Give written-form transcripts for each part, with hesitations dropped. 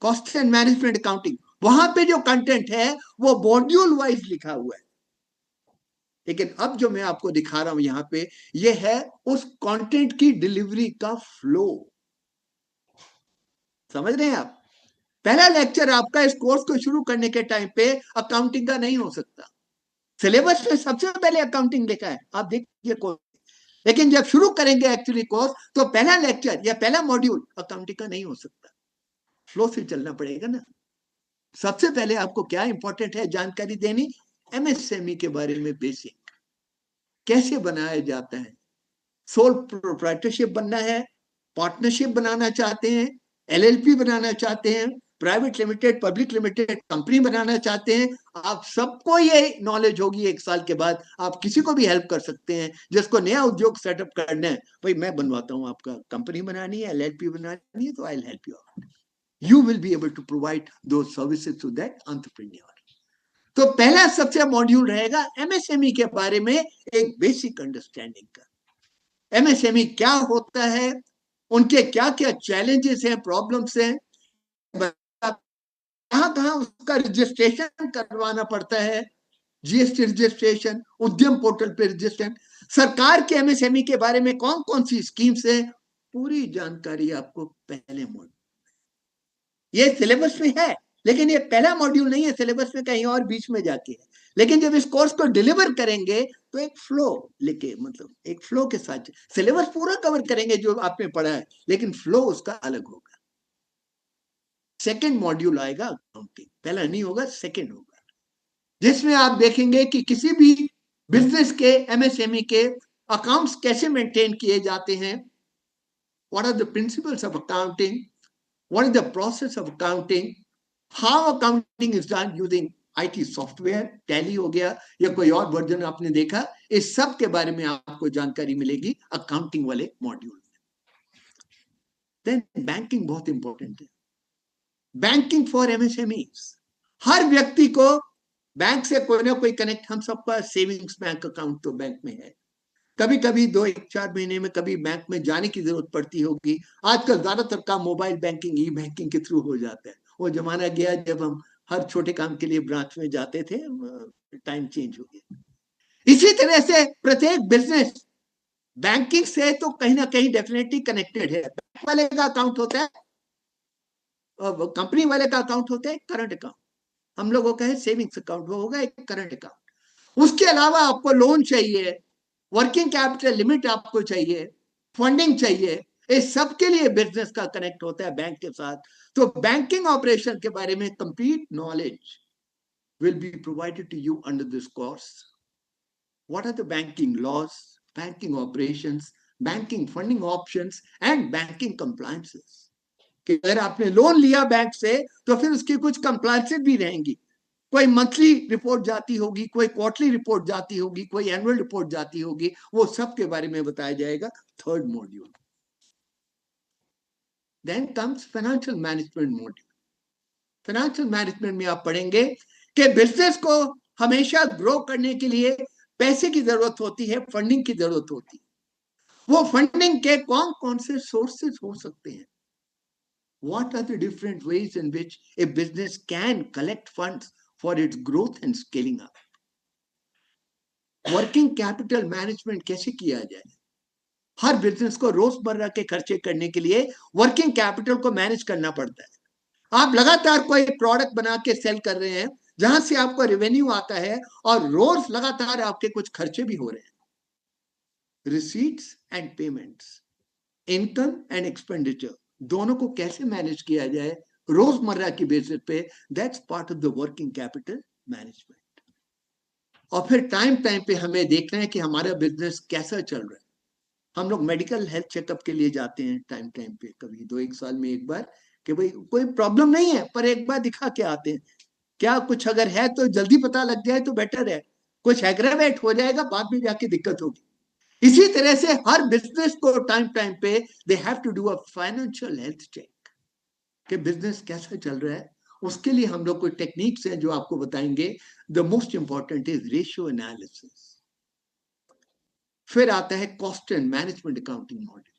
Cost and management accounting, वहां पे जो कंटेंट है वो मॉड्यूल वाइज लिखा हुआ है। लेकिन अब जो मैं आपको दिखा रहा हूं यहां पे, ये है उस कंटेंट की डिलीवरी का फ्लो। समझ रहे हैं आप? पहला लेक्चर आपका इस कोर्स को शुरू करने के टाइम पे अकाउंटिंग का नहीं हो सकता। सिलेबस में सबसे पहले अकाउंटिंग लिखा है, आप देखिए कोर्स। लेकिन जब शुरू करेंगे एक्चुअली कोर्स, तो पहला लेक्चर या पहला मॉड्यूल अकाउंटिंग का नहीं हो सकता। फ्लो से चलना पड़ेगा ना। सबसे पहले आपको क्या इंपॉर्टेंट है जानकारी देनी, एमएसएमई के बारे में बेसिक, कैसे बनाया जाता है, सोल प्रोप्राइटरशिप बनना है, पार्टनरशिप बनाना चाहते हैं, एलएलपी बनाना चाहते हैं, private limited, public limited company बनाना चाहते हैं, आप सबको ये नॉलेज होगी। एक साल के बाद आप किसी को भी हेल्प कर सकते हैं जिसको नया उद्योग सेटअप करना है। भाई मैं बनवाता हूं, आपका कंपनी बनानी है, एलएलपी बनानी है, तो I will help you out. You will be able to provide दो सर्विसेज टू दैट एंटरप्रेन्योर। तो पहला सबसे मॉड्यूल रहेगा एमएसएमई के बारे में एक बेसिक अंडरस्टैंडिंग का। एमएसएमई क्या होता है, उनके क्या क्या चैलेंजेस हैं, प्रॉब्लम्स हैं, कहां कहां उसका रजिस्ट्रेशन करवाना पड़ता है, जीएसटी रजिस्ट्रेशन, उद्यम पोर्टल पे रजिस्ट्रेशन, सरकार के एमएसएमई के बारे में कौन कौन सी स्कीम्स है, पूरी जानकारी आपको पहले मॉड्यूल। ये सिलेबस में है, लेकिन ये पहला मॉड्यूल नहीं है, सिलेबस में कहीं और बीच में जाके है। लेकिन जब इस कोर्स को डिलीवर करेंगे तो एक फ्लो लेके, मतलब एक फ्लो के साथ सिलेबस पूरा कवर करेंगे जो आपने पढ़ा है, लेकिन फ्लो उसका अलग होगा। सेकंड मॉड्यूल आएगा अकाउंटिंग, पहला नहीं होगा, सेकंड होगा, जिसमें आप देखेंगे कि किसी भी बिजनेस के, एमएसएमई के अकाउंट्स कैसे मेंटेन किए जाते हैं, what are the principles of accounting, what is the process of accounting, how accounting is done using IT software, tally हो गया या कोई और वर्जन आपने देखा, इस सब के बारे में आपको जानकारी मिलेगी अकाउंटिंग वाले मॉड्यूल में। देन बैंकिंग बहुत इंपॉर्टेंट है, बैंकिंग फॉर एमएसएमईज। हर व्यक्ति को बैंक से कोई ना कोई कनेक्ट, हम सबका सेविंग्स बैंक अकाउंट तो बैंक में है, कभी कभी 2-4 महीने में कभी बैंक में जाने की जरूरत पड़ती होगी। आजकल ज्यादातर काम मोबाइल बैंकिंग, ई बैंकिंग के थ्रू हो जाता है। वो जमाना गया जब हम हर छोटे काम के लिए ब्रांच में जाते थे, टाइम चेंज हो गया। इसी तरह से प्रत्येक बिजनेस बैंकिंग से तो कहीं ना कहीं डेफिनेटली कनेक्टेड है। बैंक वाले का अकाउंट होता है, कंपनी वाले का अकाउंट होता है करंट अकाउंट, हम लोगों का है सेविंग्स अकाउंट, वो होगा एक करंट अकाउंट। उसके अलावा आपको लोन चाहिए, वर्किंग कैपिटल लिमिट आपको चाहिए, फंडिंग चाहिए, इस सब के लिए बिजनेस का कनेक्ट होता है बैंक के साथ। तो बैंकिंग ऑपरेशन के बारे में complete knowledge will be provided to you under this course. What are the banking laws, banking operations, banking funding options and banking compliances. कि अगर आपने लोन लिया बैंक से तो फिर उसकी कुछ कंप्लायंसेस भी रहेंगी, कोई मंथली रिपोर्ट जाती होगी, कोई क्वार्टरली रिपोर्ट जाती होगी, कोई एनुअल रिपोर्ट जाती होगी, वो सब के बारे में बताया जाएगा third module. Then comes financial management module. Financial management में आप पढ़ेंगे कि बिजनेस को हमेशा ग्रो करने के लिए पैसे की जरूरत होती है, फंडिंग की जरूरत होती है। वो फंडिंग के कौन कौन से सोर्सेस हो सकते हैं, what are the different ways in which a business can collect funds for its growth and scaling up, working capital management कैसे किया जाए। हर बिजनेस को रोजमर्रा के खर्चे करने के लिए वर्किंग कैपिटल को मैनेज करना पड़ता है। आप लगातार कोई प्रोडक्ट बना के सेल कर रहे हैं जहां से आपको रेवेन्यू आता है, और रोज लगातार आपके कुछ खर्चे भी हो रहे हैं। Receipts and payments, income and expenditure, दोनों को कैसे मैनेज किया जाए रोजमर्रा की बेसिस पे, that's part of the working capital management. और फिर टाइम टाइम पे हमें देखना है कि हमारा बिजनेस कैसा चल रहा है। हम लोग मेडिकल हेल्थ चेकअप के लिए जाते हैं टाइम टाइम पे, कभी 2-1 साल में एक बार, कि भाई कोई प्रॉब्लम नहीं है, पर एक बार दिखा के आते हैं। क्या कुछ अगर है तो जल्दी पता लग जाए तो बेटर है, कुछ एग्रावेट हो जाएगा बाद में जाके दिक्कत होगी। इसी तरह से हर बिजनेस को टाइम टाइम पे they have to do a financial health check कि बिजनेस कैसा चल रहा है। उसके लिए हम लोग कोई टेक्निक्स हैं जो आपको बताएंगे। The most important is ratio analysis. फिर आता है cost and management accounting model.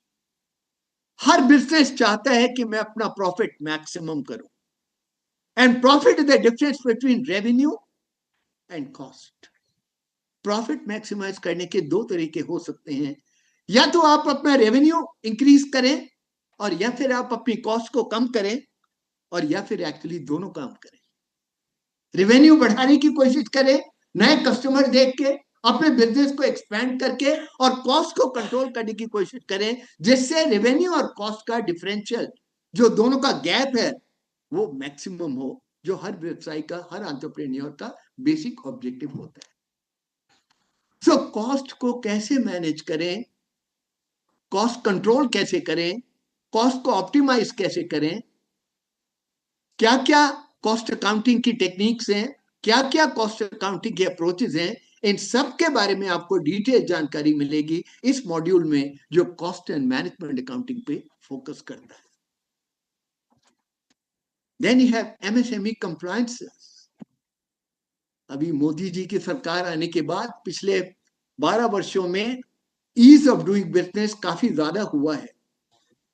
हर बिजनेस चाहता है कि मैं अपना प्रॉफिट मैक्सिमम करूं, and profit is the difference between revenue and cost. Profit maximize करने के दो तरीके हो सकते हैं, या तो आप अपना रेवेन्यू इंक्रीज करें और या फिर आप अपनी कॉस्ट को कम करें, और या फिर एक्चुअली दोनों काम करें। रेवेन्यू बढ़ाने की कोशिश करें नए कस्टमर देख के, अपने बिजनेस को एक्सपेंड करके, और कॉस्ट को कंट्रोल करने की कोशिश करें, जिससे रेवेन्यू और कॉस्ट का डिफरेंशियल, जो दोनों का गैप है, वो मैक्सिमम हो, जो हर व्यवसाय का, हर एंटरप्रेन्योर का बेसिक ऑब्जेक्टिव होता है। सो कॉस्ट को कैसे मैनेज करें, कॉस्ट कंट्रोल कैसे करें, कॉस्ट को ऑप्टिमाइज कैसे करें, क्या क्या कॉस्ट अकाउंटिंग की टेक्निक्स हैं, क्या क्या कॉस्ट अकाउंटिंग के अप्रोचेस हैं, इन सब के बारे में आपको डिटेल जानकारी मिलेगी इस मॉड्यूल में, जो कॉस्ट एंड मैनेजमेंट अकाउंटिंग पे फोकस करता है। Then you have MSME compliances. अभी मोदी जी की सरकार आने के बाद पिछले 12 वर्षों में ईज ऑफ डूइंग बिजनेस काफी ज्यादा हुआ है।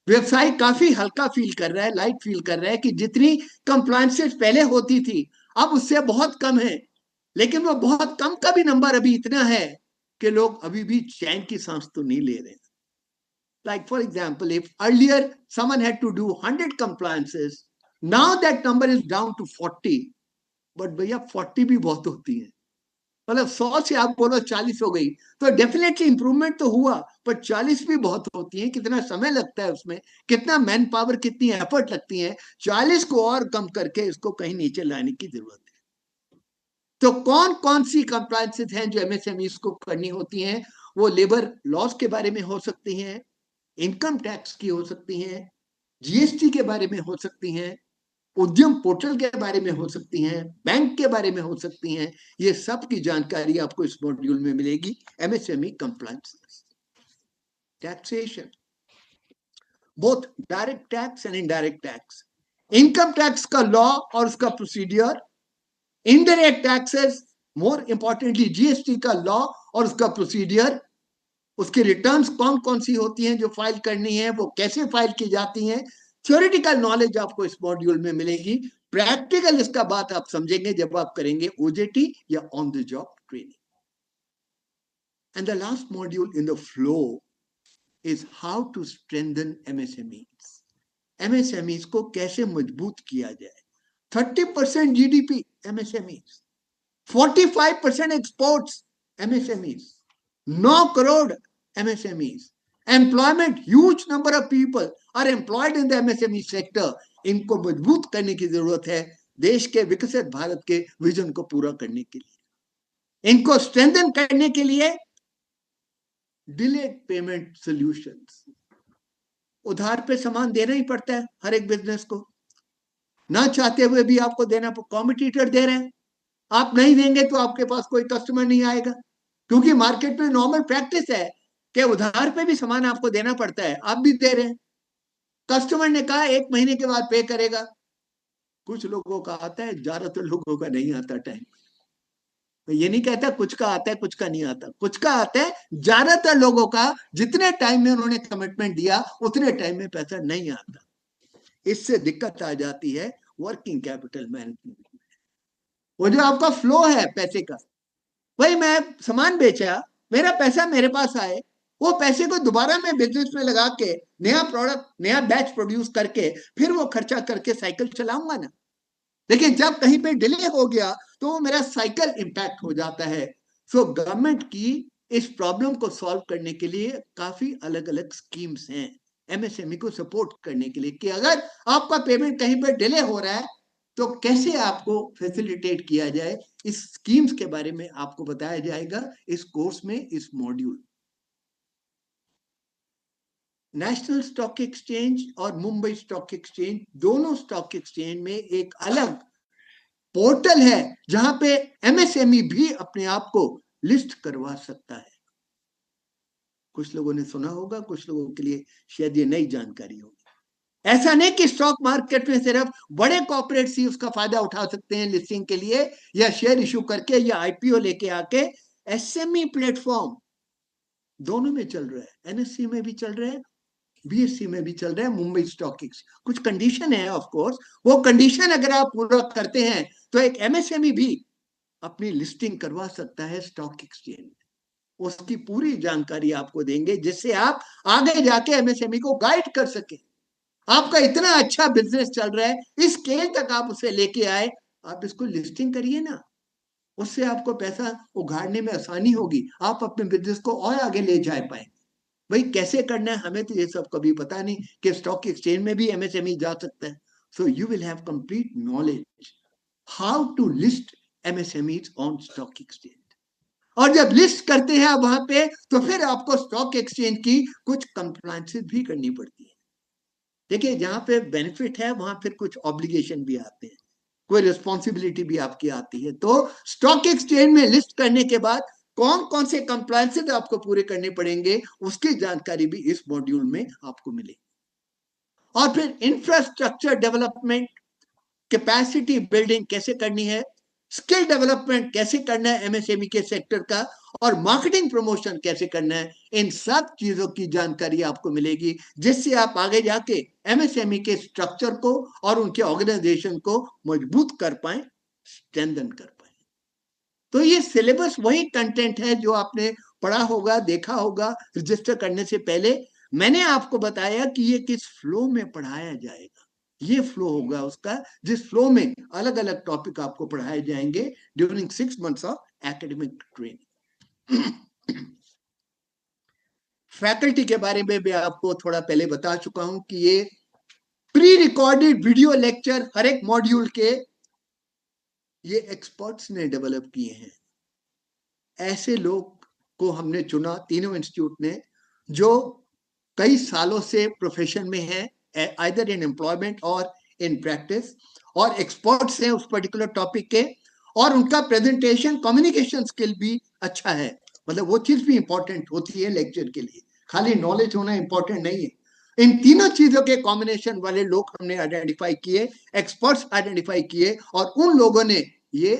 व्यवसाय काफी हल्का फील कर रहा है, लाइट फील कर रहा है कि जितनी कंप्लायंसेस पहले होती थी अब उससे बहुत कम है, लेकिन वो बहुत कम का भी नंबर अभी इतना है कि लोग अभी भी चैन की सांस तो नहीं ले रहे। Like for example, if earlier someone had to do 100 compliances, now that number is down to 40. But भैया 40 भी बहुत होती है, मतलब 100 से आप बोलो 40 हो गई तो डेफिनेटली इंप्रूवमेंट तो हुआ, पर 40 भी बहुत होती है। कितना समय लगता है उसमें, कितना मैन पावर, कितनी एफर्ट लगती है। 40 को और कम करके इसको कहीं नीचे लाने की जरूरत है। तो कौन कौन सी कंप्लायंसेस हैं जो एमएसएमई को करनी होती हैं? वो लेबर लॉस के बारे में हो सकती हैं, इनकम टैक्स की हो सकती हैं, जीएसटी के बारे में हो सकती हैं, उद्यम पोर्टल के बारे में हो सकती हैं, बैंक के बारे में हो सकती हैं। ये सब की जानकारी आपको इस मॉड्यूल में मिलेगी। MSME compliance, taxation, both direct tax and indirect tax, income tax का लॉ और उसका procedure, indirect taxes, more importantly GST का लॉ और उसका प्रोसीडियर, उसके रिटर्न्स कौन कौन सी होती हैं जो फाइल करनी है, वो कैसे फाइल की जाती हैं। थ्योरेटिकल नॉलेज आपको इस मॉड्यूल में मिलेगी, प्रैक्टिकल इसका बात आप समझेंगे जब आप करेंगे ओजेटी या on the job training. And the last module in the flow is how to strengthen MSMEs. MSMEs को कैसे मजबूत किया जाए। 30% GDP MSMEs, 45% exports MSMEs, 9 crore MSMEs, employment, huge number of people are employed in the MSME sector. इनको मजबूत करने की जरूरत है देश के विकसित भारत के विजन को पूरा करने के लिए। इनको स्ट्रेंथन करने के लिए डिलेड पेमेंट सॉल्यूशंस, उधार पे सामान देना ही पड़ता है हर एक बिजनेस को, ना चाहते हुए भी आपको देना, कॉम्पिटिटर दे रहे हैं, आप नहीं देंगे तो आपके पास कोई कस्टमर नहीं आएगा, क्योंकि मार्केट में नॉर्मल प्रैक्टिस है कि उधार पे भी सामान आपको देना पड़ता है, आप भी दे रहे हैं। कस्टमर ने कहा 1 महीने के बाद पे करेगा, कुछ लोगों का आता है, ज्यादातर लोगों का नहीं आता टाइम। तो ये नहीं कहता कुछ का आता है कुछ का नहीं आता, कुछ का आता है, ज्यादातर लोगों का जितने टाइम में उन्होंने कमिटमेंट दिया उतने टाइम में पैसा नहीं आता। इससे दिक्कत आ जाती है वर्किंग कैपिटल मैनेजमेंट में। वो जो आपका फ्लो है पैसे का, भाई मैं सामान बेचा, मेरा पैसा मेरे पास आए, वो पैसे को दोबारा मैं बिजनेस में लगा के नया प्रोडक्ट, नया बैच प्रोड्यूस करके फिर वो खर्चा करके साइकिल चलाऊंगा ना। लेकिन जब कहीं पे डिले हो गया तो मेरा साइकिल इंपैक्ट हो जाता है। सो गवर्नमेंट की इस प्रॉब्लम को सॉल्व करने के लिए काफी अलग अलग स्कीम्स हैं एमएसएमई को सपोर्ट करने के लिए, कि अगर आपका पेमेंट कहीं पर डिले हो रहा है तो कैसे आपको फैसिलिटेट किया जाए। इस स्कीम्स के बारे में आपको बताया जाएगा इस कोर्स में, इस मॉड्यूल। नेशनल स्टॉक एक्सचेंज और मुंबई स्टॉक एक्सचेंज, दोनों स्टॉक एक्सचेंज में एक अलग पोर्टल है जहां पे एमएसएमई भी अपने आप को लिस्ट करवा सकता है। कुछ लोगों ने सुना होगा, कुछ लोगों के लिए शायद ये नई जानकारी होगी। ऐसा नहीं कि स्टॉक मार्केट में सिर्फ बड़े कॉर्पोरेट्स ही उसका फायदा उठा सकते हैं लिस्टिंग के लिए, या शेयर इशू करके, या आईपीओ लेके आके। एसएमई प्लेटफॉर्म दोनों में चल रहा है, एनएससी में भी चल रहा है BSE में भी चल रहा है, मुंबई स्टॉक एक्सचेंज। कुछ कंडीशन है ऑफ कोर्स, वो कंडीशन अगर आप पूरा करते हैं तो एक MSME भी अपनी लिस्टिंग करवा सकता है स्टॉक एक्सचेंज में। उसकी पूरी जानकारी आपको देंगे जिससे आप आगे जाके MSME को गाइड कर सके। आपका इतना अच्छा बिजनेस चल रहा है, इस स्केल तक आप उसे लेके आए, आप इसको लिस्टिंग करिए ना, उससे आपको पैसा उगाड़ने में आसानी होगी, आप अपने बिजनेस को और आगे ले जा पाए। भाई कैसे करना है हमें तो ये सब कभी पता नहीं कि स्टॉक एक्सचेंज में भी MSME जा सकता है। So you will have complete knowledge how to list MSMEs on stock exchange. और जब लिस्ट करते हैं आप वहां पे, तो फिर आपको स्टॉक एक्सचेंज की कुछ कंप्लायंसेस भी करनी पड़ती है। देखिए जहां पे बेनिफिट है वहां फिर कुछ ऑब्लिगेशन भी आते हैं, कोई रिस्पॉन्सिबिलिटी भी आपकी आती है। तो स्टॉक एक्सचेंज में लिस्ट करने के बाद कौन कौन से कंप्लायंसेस आपको पूरे करने पड़ेंगे, उसकी जानकारी भी इस मॉड्यूल में आपको मिलेगी। और फिर इंफ्रास्ट्रक्चर डेवलपमेंट, कैपेसिटी बिल्डिंग कैसे करनी है, स्किल डेवलपमेंट कैसे करना है MSME के सेक्टर का, और मार्केटिंग प्रमोशन कैसे करना है, इन सब चीजों की जानकारी आपको मिलेगी जिससे आप आगे जाके MSME के स्ट्रक्चर को और उनके ऑर्गेनाइजेशन को मजबूत कर पाए, स्ट्रेंथन कर पाए। तो ये सिलेबस वही कंटेंट है जो आपने पढ़ा होगा, देखा होगा रजिस्टर करने से पहले। मैंने आपको बताया कि ये किस फ्लो में पढ़ाया जाएगा, ये फ्लो होगा उसका, जिस फ्लो में अलग अलग टॉपिक आपको पढ़ाए जाएंगे during 6 months of academic training. Faculty के बारे में भी आपको थोड़ा पहले बता चुका हूं कि ये प्री रिकॉर्डेड वीडियो लेक्चर हर एक मॉड्यूल के ये एक्सपर्ट्स ने डेवलप किए हैं। ऐसे लोग को हमने चुना तीनों इंस्टीट्यूट ने जो कई सालों से प्रोफेशन में है, आइदर इन एम्प्लॉयमेंट और इन प्रैक्टिस, और एक्सपर्ट्स हैं उस पर्टिकुलर टॉपिक के, और उनका प्रेजेंटेशन कम्युनिकेशन स्किल भी अच्छा है। मतलब वो चीज भी इंपॉर्टेंट होती है लेक्चर के लिए, खाली नॉलेज होना इंपॉर्टेंट नहीं है। इन तीनों चीजों के कॉम्बिनेशन वाले लोग हमने आइडेंटिफाई किए, एक्सपर्ट्स आइडेंटिफाई किए, और उन लोगों ने ये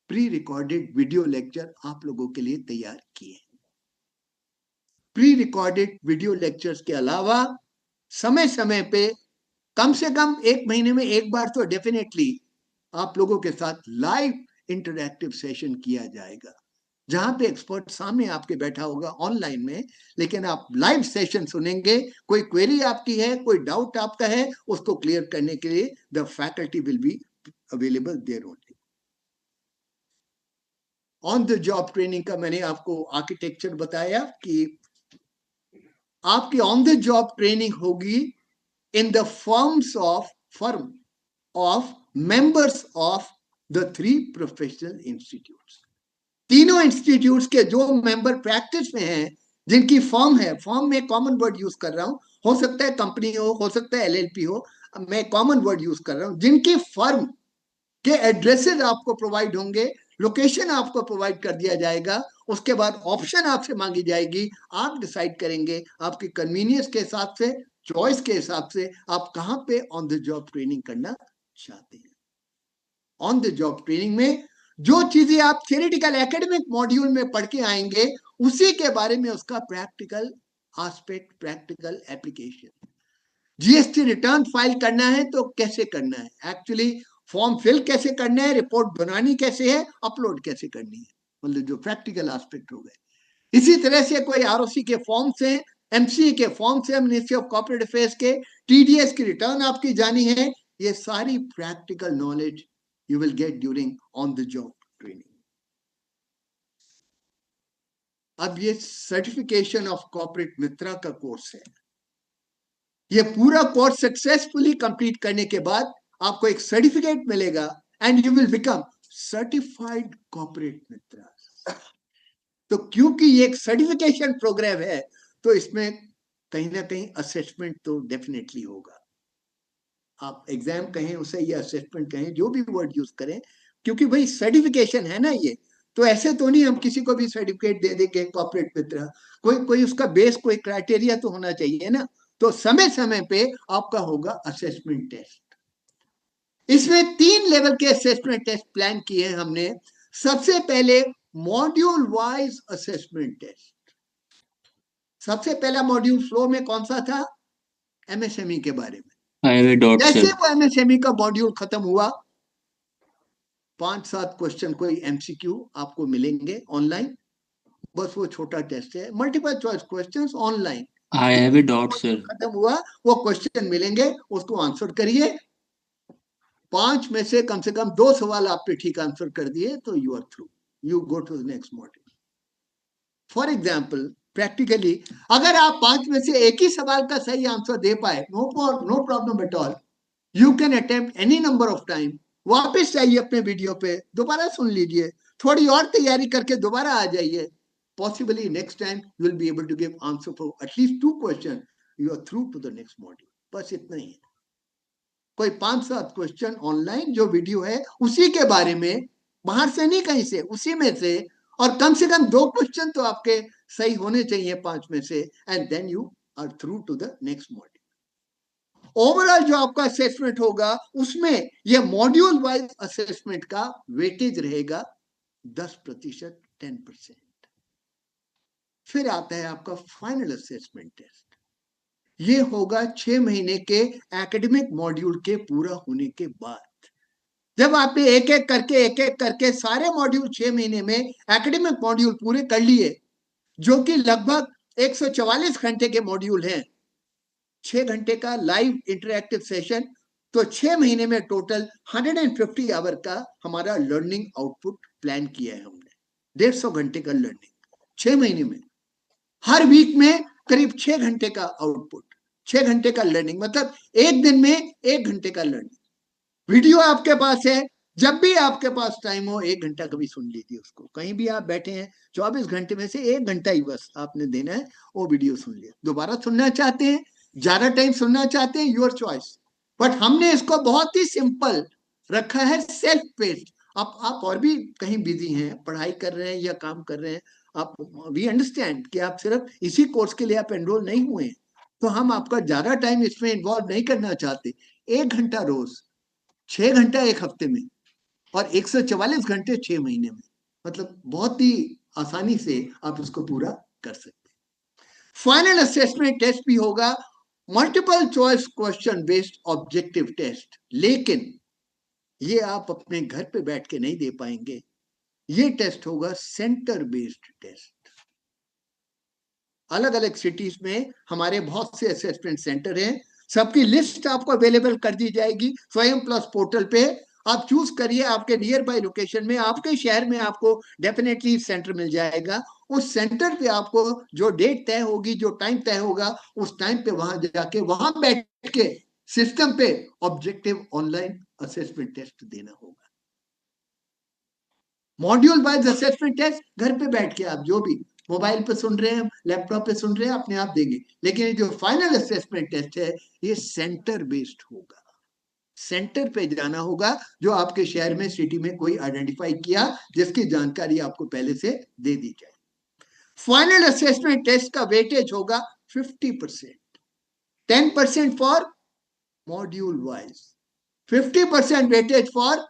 प्री रिकॉर्डेड वीडियो लेक्चर आप लोगों के लिए तैयार किए। प्री रिकॉर्डेड वीडियो लेक्चर्स के अलावा समय समय पे कम से कम 1 महीने में एक बार तो डेफिनेटली आप लोगों के साथ लाइव इंटरैक्टिव सेशन किया जाएगा, जहां पे एक्सपर्ट सामने आपके बैठा होगा ऑनलाइन में, लेकिन आप लाइव सेशन सुनेंगे। कोई क्वेरी आपकी है, कोई डाउट आपका है, उसको क्लियर करने के लिए the faculty will be available there only. On the job training का मैंने आपको आर्किटेक्चर बताया कि आपकी ऑन द जॉब ट्रेनिंग होगी in the firm of members of the 3 professional institutes. तीनों इंस्टीट्यूट्स के जो मेंबर प्रैक्टिस में हैं, जिनकी फर्म है, फर्म में कॉमन वर्ड यूज कर रहा हूं, हो सकता है कंपनी हो सकता है LLP हो, मैं कॉमन वर्ड यूज कर रहा हूं, जिनकी फर्म के एड्रेसेस आपको प्रोवाइड होंगे, लोकेशन आपको प्रोवाइड कर दिया जाएगा, उसके बाद ऑप्शन आपसे मांगी जाएगी, आप डिसाइड करेंगे आपकी कन्वीनियंस के हिसाब से, चॉइस के हिसाब से आप कहां पे ऑन द जॉब ट्रेनिंग करना चाहते हैं। ऑन द जॉब ट्रेनिंग में जो चीजें आप थियोरेटिकल एकेडमिक मॉड्यूल में पढ़ के आएंगे, उसी के बारे में उसका practical aspect, practical application. GST return file करना है तो कैसे करना है, एक्चुअली फॉर्म फिल कैसे करना है, रिपोर्ट बनानी कैसे है, अपलोड कैसे करनी है, मतलब जो प्रैक्टिकल एस्पेक्ट हो गए। इसी तरह से कोई ROC के फॉर्म से, MCA के फॉर्म से, मिनिस्ट्री ऑफ कॉर्पोरेट अफेयर्स के, TDS की रिटर्न आपकी जानी है, ये सारी practical knowledge you will gate during on the job training. अब ये सर्टिफिकेशन ऑफ कॉर्पोरेट मित्रा का कोर्स है। ये पूरा कोर्स सक्सेसफुली कंप्लीट करने के बाद आपको एक सर्टिफिकेट मिलेगा and you will become certified corporate Mitra. तो क्योंकि ये एक सर्टिफिकेशन प्रोग्राम है, तो इसमें कहीं ना कहीं असेसमेंट तो डेफिनेटली होगा। आप एग्जाम कहें उसे या असेसमेंट कहें, जो भी वर्ड यूज करें, क्योंकि भाई सर्टिफिकेशन है ना ये, तो ऐसे तो नहीं हम किसी को भी सर्टिफिकेट दे देंगे कॉर्पोरेट मित्रा, कोई उसका बेस, कोई क्राइटेरिया तो होना चाहिए ना। तो समय समय पे आपका होगा असेसमेंट टेस्ट। इसमें 3 लेवल के असेसमेंट टेस्ट प्लान किए हैं हमने। सबसे पहले मॉड्यूल वाइज असेसमेंट टेस्ट। सबसे पहला मॉड्यूल फ्लो में कौन सा था, एमएसएमई के बारे में। I have a doubt, जैसे sir. वो एमएसएमई का मॉड्यूल खत्म हुआ, 5-7 क्वेश्चन कोई एमसीक्यू आपको मिलेंगे ऑनलाइन, बस वो छोटा टेस्ट है, multiple choice questions online. I have a doubt, sir. खत्म हुआ, वो क्वेश्चन मिलेंगे, उसको आंसर करिए। 5 में से कम 2 सवाल आपने ठीक आंसर कर दिए तो you are through, you go to the next module. For example practically अगर आप 5 में से एक ही सवाल का सही आंसर दे पाए, no problem at all, you can attempt any number of time. वापस जाइए अपने वीडियो पे, दोबारा सुन लीजिए, थोड़ी और तैयारी करके दोबारा आ जाइए। Possibly next time you will be able to give answer for at least 2 questions. You are through to the next module. बस इतना ही है। कोई 5-7 क्वेश्चन ऑनलाइन जो वीडियो है उसी के बारे में, बाहर से नहीं कहीं से, उसी में से, और कम से कम 2 क्वेश्चन तो आपके सही होने चाहिए 5 में से, and then you are through to the next module. Overall जो आपका असेसमेंट होगा उसमें ये मॉड्यूल वाइज असेसमेंट का वेटेज रहेगा 10%, 10%। फिर आता है आपका फाइनल असेसमेंट टेस्ट। ये होगा 6 महीने के एकेडमिक मॉड्यूल के पूरा होने के बाद। जब आपने एक एक करके सारे मॉड्यूल 6 महीने में एकेडमिक मॉड्यूल पूरे कर लिए, जो कि लगभग 144 घंटे के मॉड्यूल हैं, 6 घंटे का लाइव इंटरैक्टिव सेशन, तो 6 महीने में टोटल 150 आवर का हमारा लर्निंग आउटपुट प्लान किया है हमने। 150 घंटे का लर्निंग 6 महीने में, हर वीक में करीब 6 घंटे का आउटपुट, 6 घंटे का लर्निंग, मतलब एक दिन में 1 घंटे का लर्निंग। वीडियो आपके पास है, जब भी आपके पास टाइम हो 1 घंटा कभी सुन लीजिए उसको, कहीं भी आप बैठे हैं 24 घंटे में से 1 घंटा ही बस आपने देना है, वो वीडियो सुन लिया। दोबारा सुनना चाहते हैं, ज्यादा टाइम सुनना चाहते हैं, योर चॉइस, बट हमने इसको बहुत ही सिंपल रखा है, सेल्फ पेस्ड। आप और भी कहीं बिजी हैं, पढ़ाई कर रहे हैं या काम कर रहे हैं, आप, वी अंडरस्टैंड कि आप सिर्फ इसी कोर्स के लिए आप एनरोल नहीं हुए हैं, तो हम आपका ज्यादा टाइम इसमें इन्वॉल्व नहीं करना चाहते। 1 घंटा रोज, 6 घंटा एक हफ्ते में, और 144 घंटे 6 महीने में, मतलब बहुत ही आसानी से आप इसको पूरा कर सकते हैं। फाइनल असेसमेंट टेस्ट भी होगा multiple choice question based objective test, लेकिन ये आप अपने घर पे बैठ के नहीं दे पाएंगे। ये टेस्ट होगा सेंटर बेस्ड टेस्ट। अलग अलग सिटीज में हमारे बहुत से असेसमेंट सेंटर हैं, सबकी लिस्ट आपको अवेलेबल कर दी जाएगी स्वयं प्लस पोर्टल पे। आप चूज करिए, आपके नियर बाय लोकेशन में, आपके शहर में आपको डेफिनेटली सेंटर मिल जाएगा। उस सेंटर पे आपको जो डेट तय होगी, जो टाइम तय होगा, उस टाइम पे वहां जाके वहां बैठ के सिस्टम पे ऑब्जेक्टिव ऑनलाइन असेसमेंट टेस्ट देना होगा। मॉड्यूल वाइज असेसमेंट टेस्ट घर पे बैठ के आप जो भी मोबाइल पे सुन रहे हैं, लैपटॉप पे सुन रहे हैं, अपने आप देंगे, लेकिन जो फाइनल असेसमेंट टेस्ट है ये सेंटर बेस्ड होगा। सेंटर पे जाना होगा, जो आपके शहर में, सिटी में कोई आइडेंटिफाई किया, जिसकी जानकारी आपको पहले से दे दी जाए। फाइनल असेसमेंट टेस्ट का वेटेज होगा 50%, 10% for module wise, 50% weightage for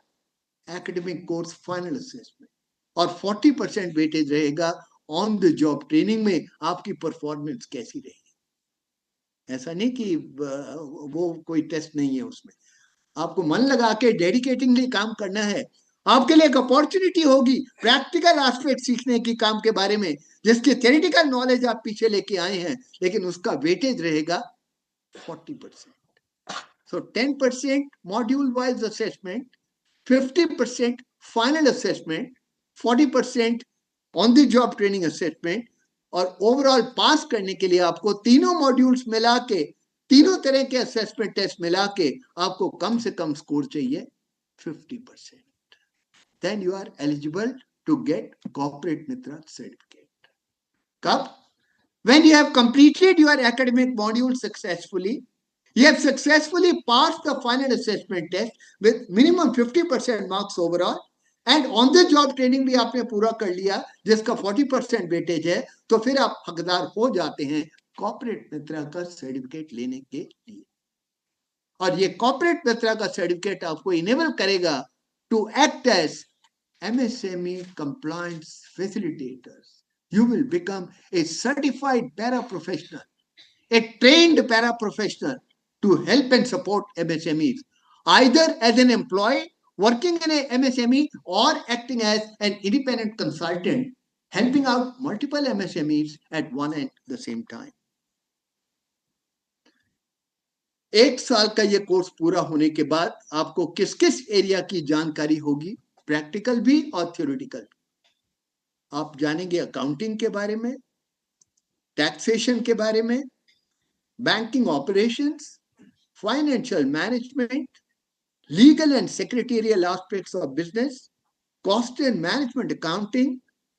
academic course final assessment, और 40% वेटेज रहेगा ऑन द जॉब ट्रेनिंग में आपकी परफॉर्मेंस कैसी रहेगी। ऐसा नहीं कि वो कोई टेस्ट नहीं है, उसमें आपको मन लगा के डेडिकेटिंगली काम करना है। आपके लिए एक अपॉर्चुनिटी होगी प्रैक्टिकल एस्पेक्ट सीखने की काम के बारे में, जिसकी थ्योरेटिकल नॉलेज आप पीछे लेके आए हैं, लेकिन उसका वेटेज रहेगा 40%। सो 10% module wise assessment, 50% final assessment, 40% on the job training assessment, और ओवरऑल पास करने के लिए आपको तीनों मॉड्यूल्स मिला के, तीनों तरह के असेसमेंट टेस्ट मिला के आपको कम से कम स्कोर चाहिए 50%। Then you are eligible to get corporate Mitra certificate. कब? When you have completed your academic module successfully, you have successfully passed the final assessment test with minimum 50% marks overall, and on the job training भी आपने पूरा कर लिया जिसका 40% weightage है, तो फिर आप हकदार हो जाते हैं कॉर्पोरेट मित्रा का सर्टिफिकेट लेने के लिए। और ये कॉर्पोरेट मित्रा का सर्टिफिकेट आपको इनेबल करेगा to act as MSME compliance facilitators. You will become a certified paraprofessional, a trained paraprofessional to help and support MSMEs, either as an employee working in a MSME or acting as an independent consultant, helping out multiple MSMEs at one and the same time. 1 साल का ये course पूरा होने के बाद आपको किस किस एरिया की जानकारी होगी, प्रैक्टिकल भी और थ्योरेटिकल। आप जानेंगे अकाउंटिंग के बारे में, टैक्सेशन के बारे में, banking operations, financial management, legal and secretarial aspects of business, cost and management accounting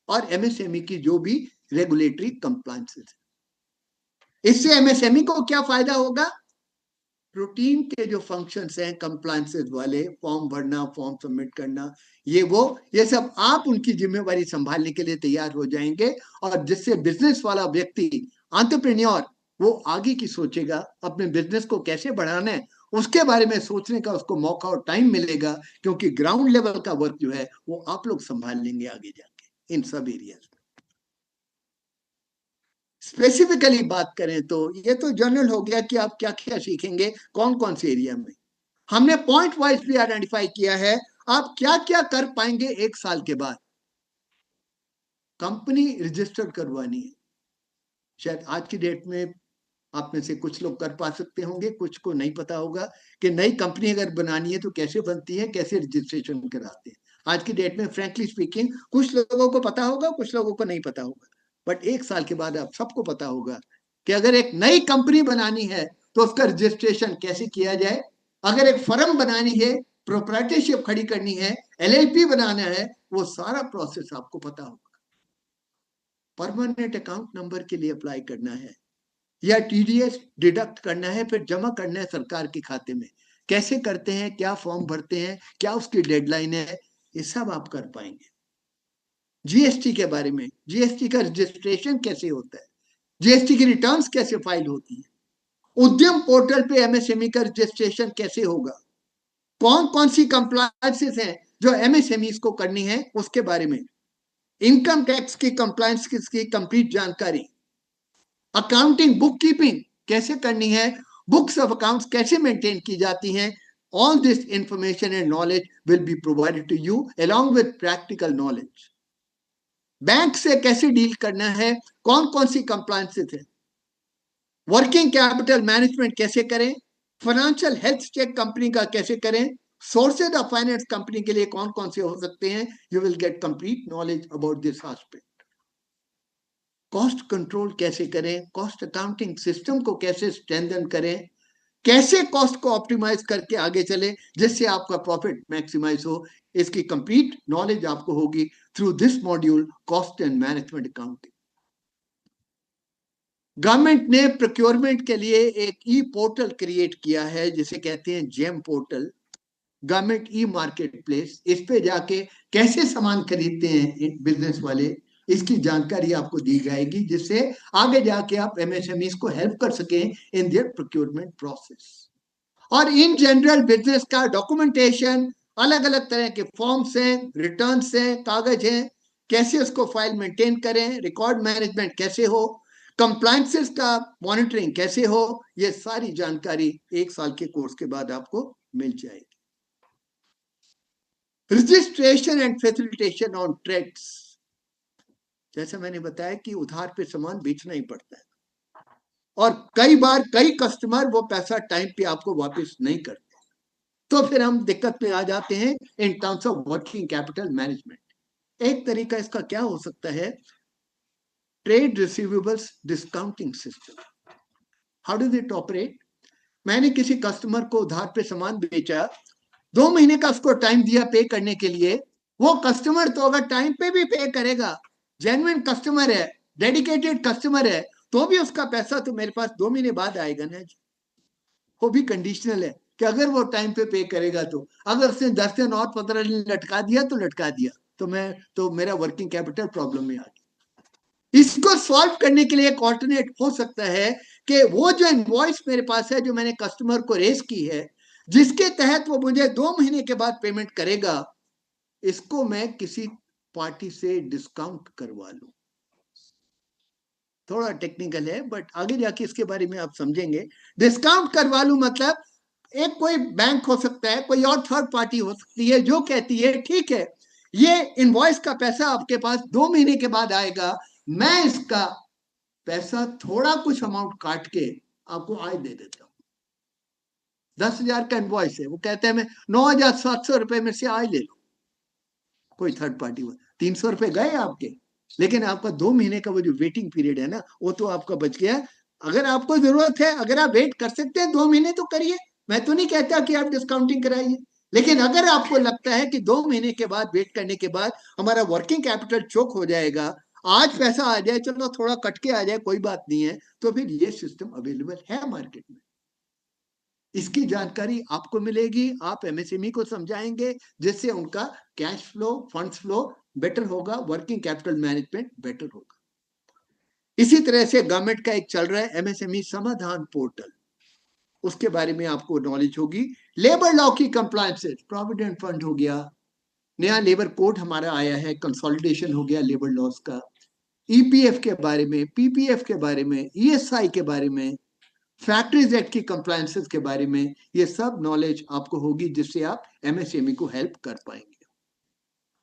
और एमएसएमई की जो भी रेगुलेटरी कंप्लायंसेस। इससे एमएसएमई को क्या फायदा होगा? रूटीन के जो फंक्शंस हैं कंप्लायंसेस वाले, फॉर्म भरना, फॉर्म सबमिट करना, ये सब आप उनकी जिम्मेवारी संभालने के लिए तैयार हो जाएंगे, और जिससे बिजनेस वाला व्यक्ति, एंटरप्रेन्योर, वो आगे की सोचेगा, अपने बिजनेस को कैसे बढ़ाना है उसके बारे में सोचने का उसको मौका और टाइम मिलेगा, क्योंकि ग्राउंड लेवल का वर्क जो है वो आप लोग संभाल लेंगे आगे जाके इन सब एरियाज में। स्पेसिफिकली बात करें तो ये तो जनरल हो गया कि आप क्या क्या सीखेंगे कौन कौन से एरिया में। हमने पॉइंट वाइज भी आइडेंटिफाई किया है आप क्या क्या कर पाएंगे 1 साल के बाद। कंपनी रजिस्टर करवानी है, शायद आज की डेट में आप में से कुछ लोग कर पा सकते होंगे, कुछ को नहीं पता होगा कि नई कंपनी अगर बनानी है तो कैसे बनती है, कैसे रजिस्ट्रेशन कराते हैं। आज की डेट में फ्रैंकली स्पीकिंग कुछ लोगों को पता होगा, कुछ लोगों को नहीं पता होगा, बट 1 साल के बाद आप सबको पता होगा कि अगर एक नई कंपनी बनानी है तो उसका रजिस्ट्रेशन कैसे किया जाए, अगर एक फर्म बनानी है, प्रोप्राइटरशिप खड़ी करनी है, LLP बनाना है, वो सारा प्रोसेस आपको पता होगा। परमानेंट अकाउंट नंबर के लिए अप्लाई करना है या TDS डिडक्ट करना है, फिर जमा करना है सरकार के खाते में, कैसे करते हैं, क्या फॉर्म भरते हैं, क्या उसकी डेडलाइन है, ये सब आप कर पाएंगे। GST के बारे में, GST का रजिस्ट्रेशन कैसे होता है, GST की रिटर्न्स कैसे फाइल होती है, उद्यम पोर्टल पे MSME का रजिस्ट्रेशन कैसे होगा, कौन कौन सी कंप्लायंसेस हैं जो MSMEs को करनी है उसके बारे में, इनकम टैक्स की कंप्लायंस की कंप्लीट जानकारी, अकाउंटिंग बुक कीपिंग कैसे करनी है, बुक्स ऑफ अकाउंट्स कैसे मेंटेन की जाती हैं, all this information and knowledge will be provided to you along with practical knowledge। Bank से कैसे डील करना है, कौन कौन सी कंप्लायंसेस है, वर्किंग कैपिटल मैनेजमेंट कैसे करें, फाइनेंशियल हेल्थ चेक कंपनी का कैसे करें, सोर्सेज ऑफ फाइनेंस कंपनी के लिए कौन कौन से हो सकते हैं, you will get complete knowledge about this aspect. Cost control कैसे करें, कॉस्ट अकाउंटिंग सिस्टम को कैसे स्ट्रेंथन करें, कैसे कॉस्ट को ऑप्टिमाइज करके आगे चले जिससे आपका प्रॉफिट मैक्सिमाइज हो, इसकी कंप्लीट नॉलेज आपको होगी through this module cost and management accounting. Government ने प्रोक्योरमेंट के लिए एक ई पोर्टल क्रिएट किया है जिसे कहते हैं GeM portal, government e market place. इस पे जाके कैसे सामान खरीदते हैं बिजनेस वाले, इसकी जानकारी आपको दी जाएगी जिससे आगे जाके आप MSMEs को हेल्प कर सकें इन देयर प्रोक्योरमेंट प्रोसेस। और इन जनरल बिजनेस का डॉक्यूमेंटेशन, अलग अलग तरह के फॉर्म्स हैं, रिटर्न्स हैं, कागज हैं, कैसे उसको फाइल मेंटेन करें, रिकॉर्ड मैनेजमेंट कैसे हो, कंप्लायंसेस का मॉनिटरिंग कैसे हो, ये सारी जानकारी 1 साल के कोर्स के बाद आपको मिल जाएगी। Registration and facilitation on trades, जैसा मैंने बताया कि उधार पे सामान बेचना ही पड़ता है, और कई बार कई कस्टमर वो पैसा टाइम पे आपको वापस नहीं करते, तो फिर हम दिक्कत में आ जाते हैं इन terms of working capital management. एक तरीका इसका क्या हो सकता है, trade receivables discounting system. How do it operate? मैंने किसी कस्टमर को उधार पे सामान बेचा, 2 महीने का उसको टाइम दिया पे करने के लिए, वो कस्टमर तो अगर टाइम पे भी पे करेगा, जेन्युइन कस्टमर है, डेडिकेटेड कस्टमर है, तो भी उसका पैसा तो मेरे पास 2 महीने बाद आएगा ना जी। वो भी कंडीशनल है कि अगर वो टाइम पे करेगा तो, अगर उसने 10 दिन और 15 दिन लटका दिया तो लटका दिया, तो मेरा वर्किंग कैपिटल प्रॉब्लम में आ गया। इसको सॉल्व करने के लिए एक ऑल्टरनेट हो सकता है कि वो जो इनवॉइस मेरे पास है जो मैंने कस्टमर को रेज की है, जिसके तहत वो मुझे 2 महीने के बाद पेमेंट करेगा, इसको मैं किसी पार्टी से डिस्काउंट करवा लूं। थोड़ा टेक्निकल है, बट आगे जाके इसके बारे में आप समझेंगे। डिस्काउंट करवा लूं मतलब एक कोई बैंक हो सकता है, कोई और थर्ड पार्टी हो सकती है जो कहती है ठीक है ये इनवॉइस का पैसा आपके पास 2 महीने के बाद आएगा, मैं इसका पैसा थोड़ा कुछ अमाउंट काट के आपको आज दे देता हूं। 10,000 का इनवॉइस है, वो कहते हैं मैं 9,700 रुपए में से आज ले लो, कोई थर्ड पार्टी हुआ, 300 रुपए गए आपके, लेकिन आपका 2 महीने का वो जो वेटिंग पीरियड है ना, वो तो आपका बच गया। अगर आपको जरूरत है, अगर आप वेट कर सकते हैं 2 महीने तो करिए, मैं तो नहीं कहता कि आप डिस्काउंटिंग कराइए, लेकिन अगर आपको लगता है कि 2 महीने के बाद वेट करने के बाद हमारा वर्किंग कैपिटल चोक हो जाएगा, आज पैसा आ जाए, चलो थोड़ा कट के आ जाए, कोई बात नहीं है, तो फिर ये सिस्टम अवेलेबल है मार्केट में। इसकी जानकारी आपको मिलेगी, आप एमएसएमई को समझाएंगे, जिससे उनका cash flow, funds flow better होगा, वर्किंग कैपिटल मैनेजमेंट बेटर होगा। इसी तरह से गवर्नमेंट का एक चल रहा है एमएसएमई समाधान पोर्टल, उसके बारे में आपको नॉलेज होगी। लेबर लॉ की कंप्लायंसेस, प्रोविडेंट फंड हो गया, नया लेबर कोड हमारा आया है, कंसोलिडेशन हो गया लेबर लॉस का, ईपीएफ के बारे में, पीपीएफ के बारे में, ईएसआई के बारे में, फैक्ट्रीज एक्ट की कंप्लायंसेस के बारे में, ये सब नॉलेज आपको होगी, जिससे आप एमएसएमई को हेल्प कर पाएंगे।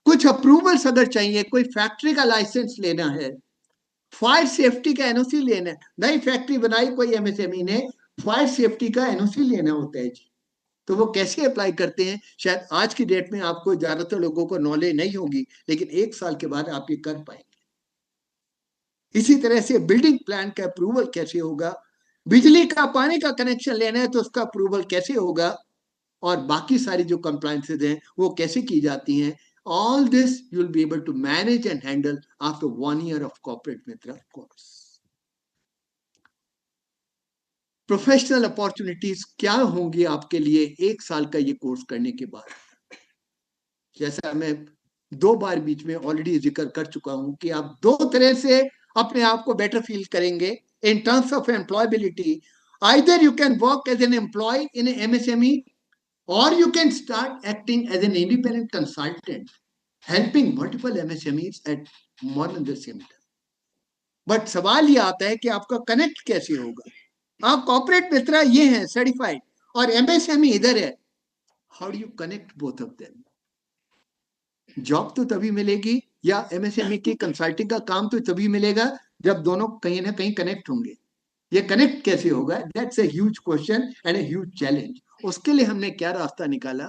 कुछ अप्रूवल्स अगर चाहिए, कोई फैक्ट्री का लाइसेंस लेना है, फायर सेफ्टी का एनओसी लेना है, नई फैक्ट्री बनाई कोई एमएसएमई ने, फायर सेफ्टी का एनओसी लेना होता है जी, तो वो कैसे अप्लाई करते हैं, शायद आज की डेट में आपको ज्यादातर लोगों को नॉलेज नहीं होगी, लेकिन 1 साल के बाद आप ये कर पाएंगे। इसी तरह से बिल्डिंग प्लान का अप्रूवल कैसे होगा, बिजली का पानी का कनेक्शन लेना है तो उसका अप्रूवल कैसे होगा, और बाकी सारी जो कंप्लायंसेस हैं वो कैसे की जाती हैं, all this you will be able to manage and handle after 1 year of corporate Mitra course. Professional opportunities क्या होंगी आपके लिए 1 साल का ये कोर्स करने के बाद? जैसा मैं 2 बार बीच में ऑलरेडी जिक्र कर चुका हूं कि आप 2 तरह से अपने आप को बेटर फील करेंगे in terms of employability. Either you can work as an employ in MSME, or you can start acting as an independent consultant helping multiple MSMEs at more than the same time. But सवाल ये आता है कि आपका connect कैसे होगा? आप corporate मित्रा ये हैं सर्टिफाइड और एमएसएमई इधर है, how do you connect both of them? Job तो तभी मिलेगी या एमएसएमई की कंसल्टिंग का काम तो तभी मिलेगा जब दोनों कहीं ना कहीं कनेक्ट होंगे। ये कनेक्ट कैसे होगा? That's a huge question and a huge challenge. उसके लिए हमने क्या रास्ता निकाला,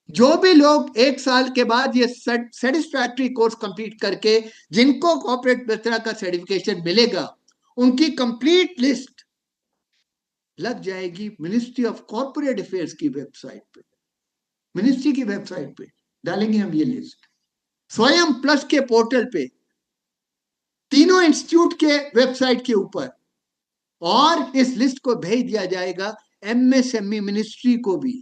जो भी लोग 1 साल के बाद ये सेटिस्फैक्ट्री कोर्स कंप्लीट करके जिनको कॉर्पोरेट मित्रा का सर्टिफिकेशन मिलेगा, उनकी कंप्लीट लिस्ट लग जाएगी मिनिस्ट्री ऑफ कॉर्पोरेट अफेयर्स की वेबसाइट पे। मिनिस्ट्री की वेबसाइट पे डालेंगे हम ये लिस्ट, स्वयं प्लस के पोर्टल पे, तीनों इंस्टीट्यूट के वेबसाइट के ऊपर, और इस लिस्ट को भेज दिया जाएगा एमएसएमई मिनिस्ट्री को भी।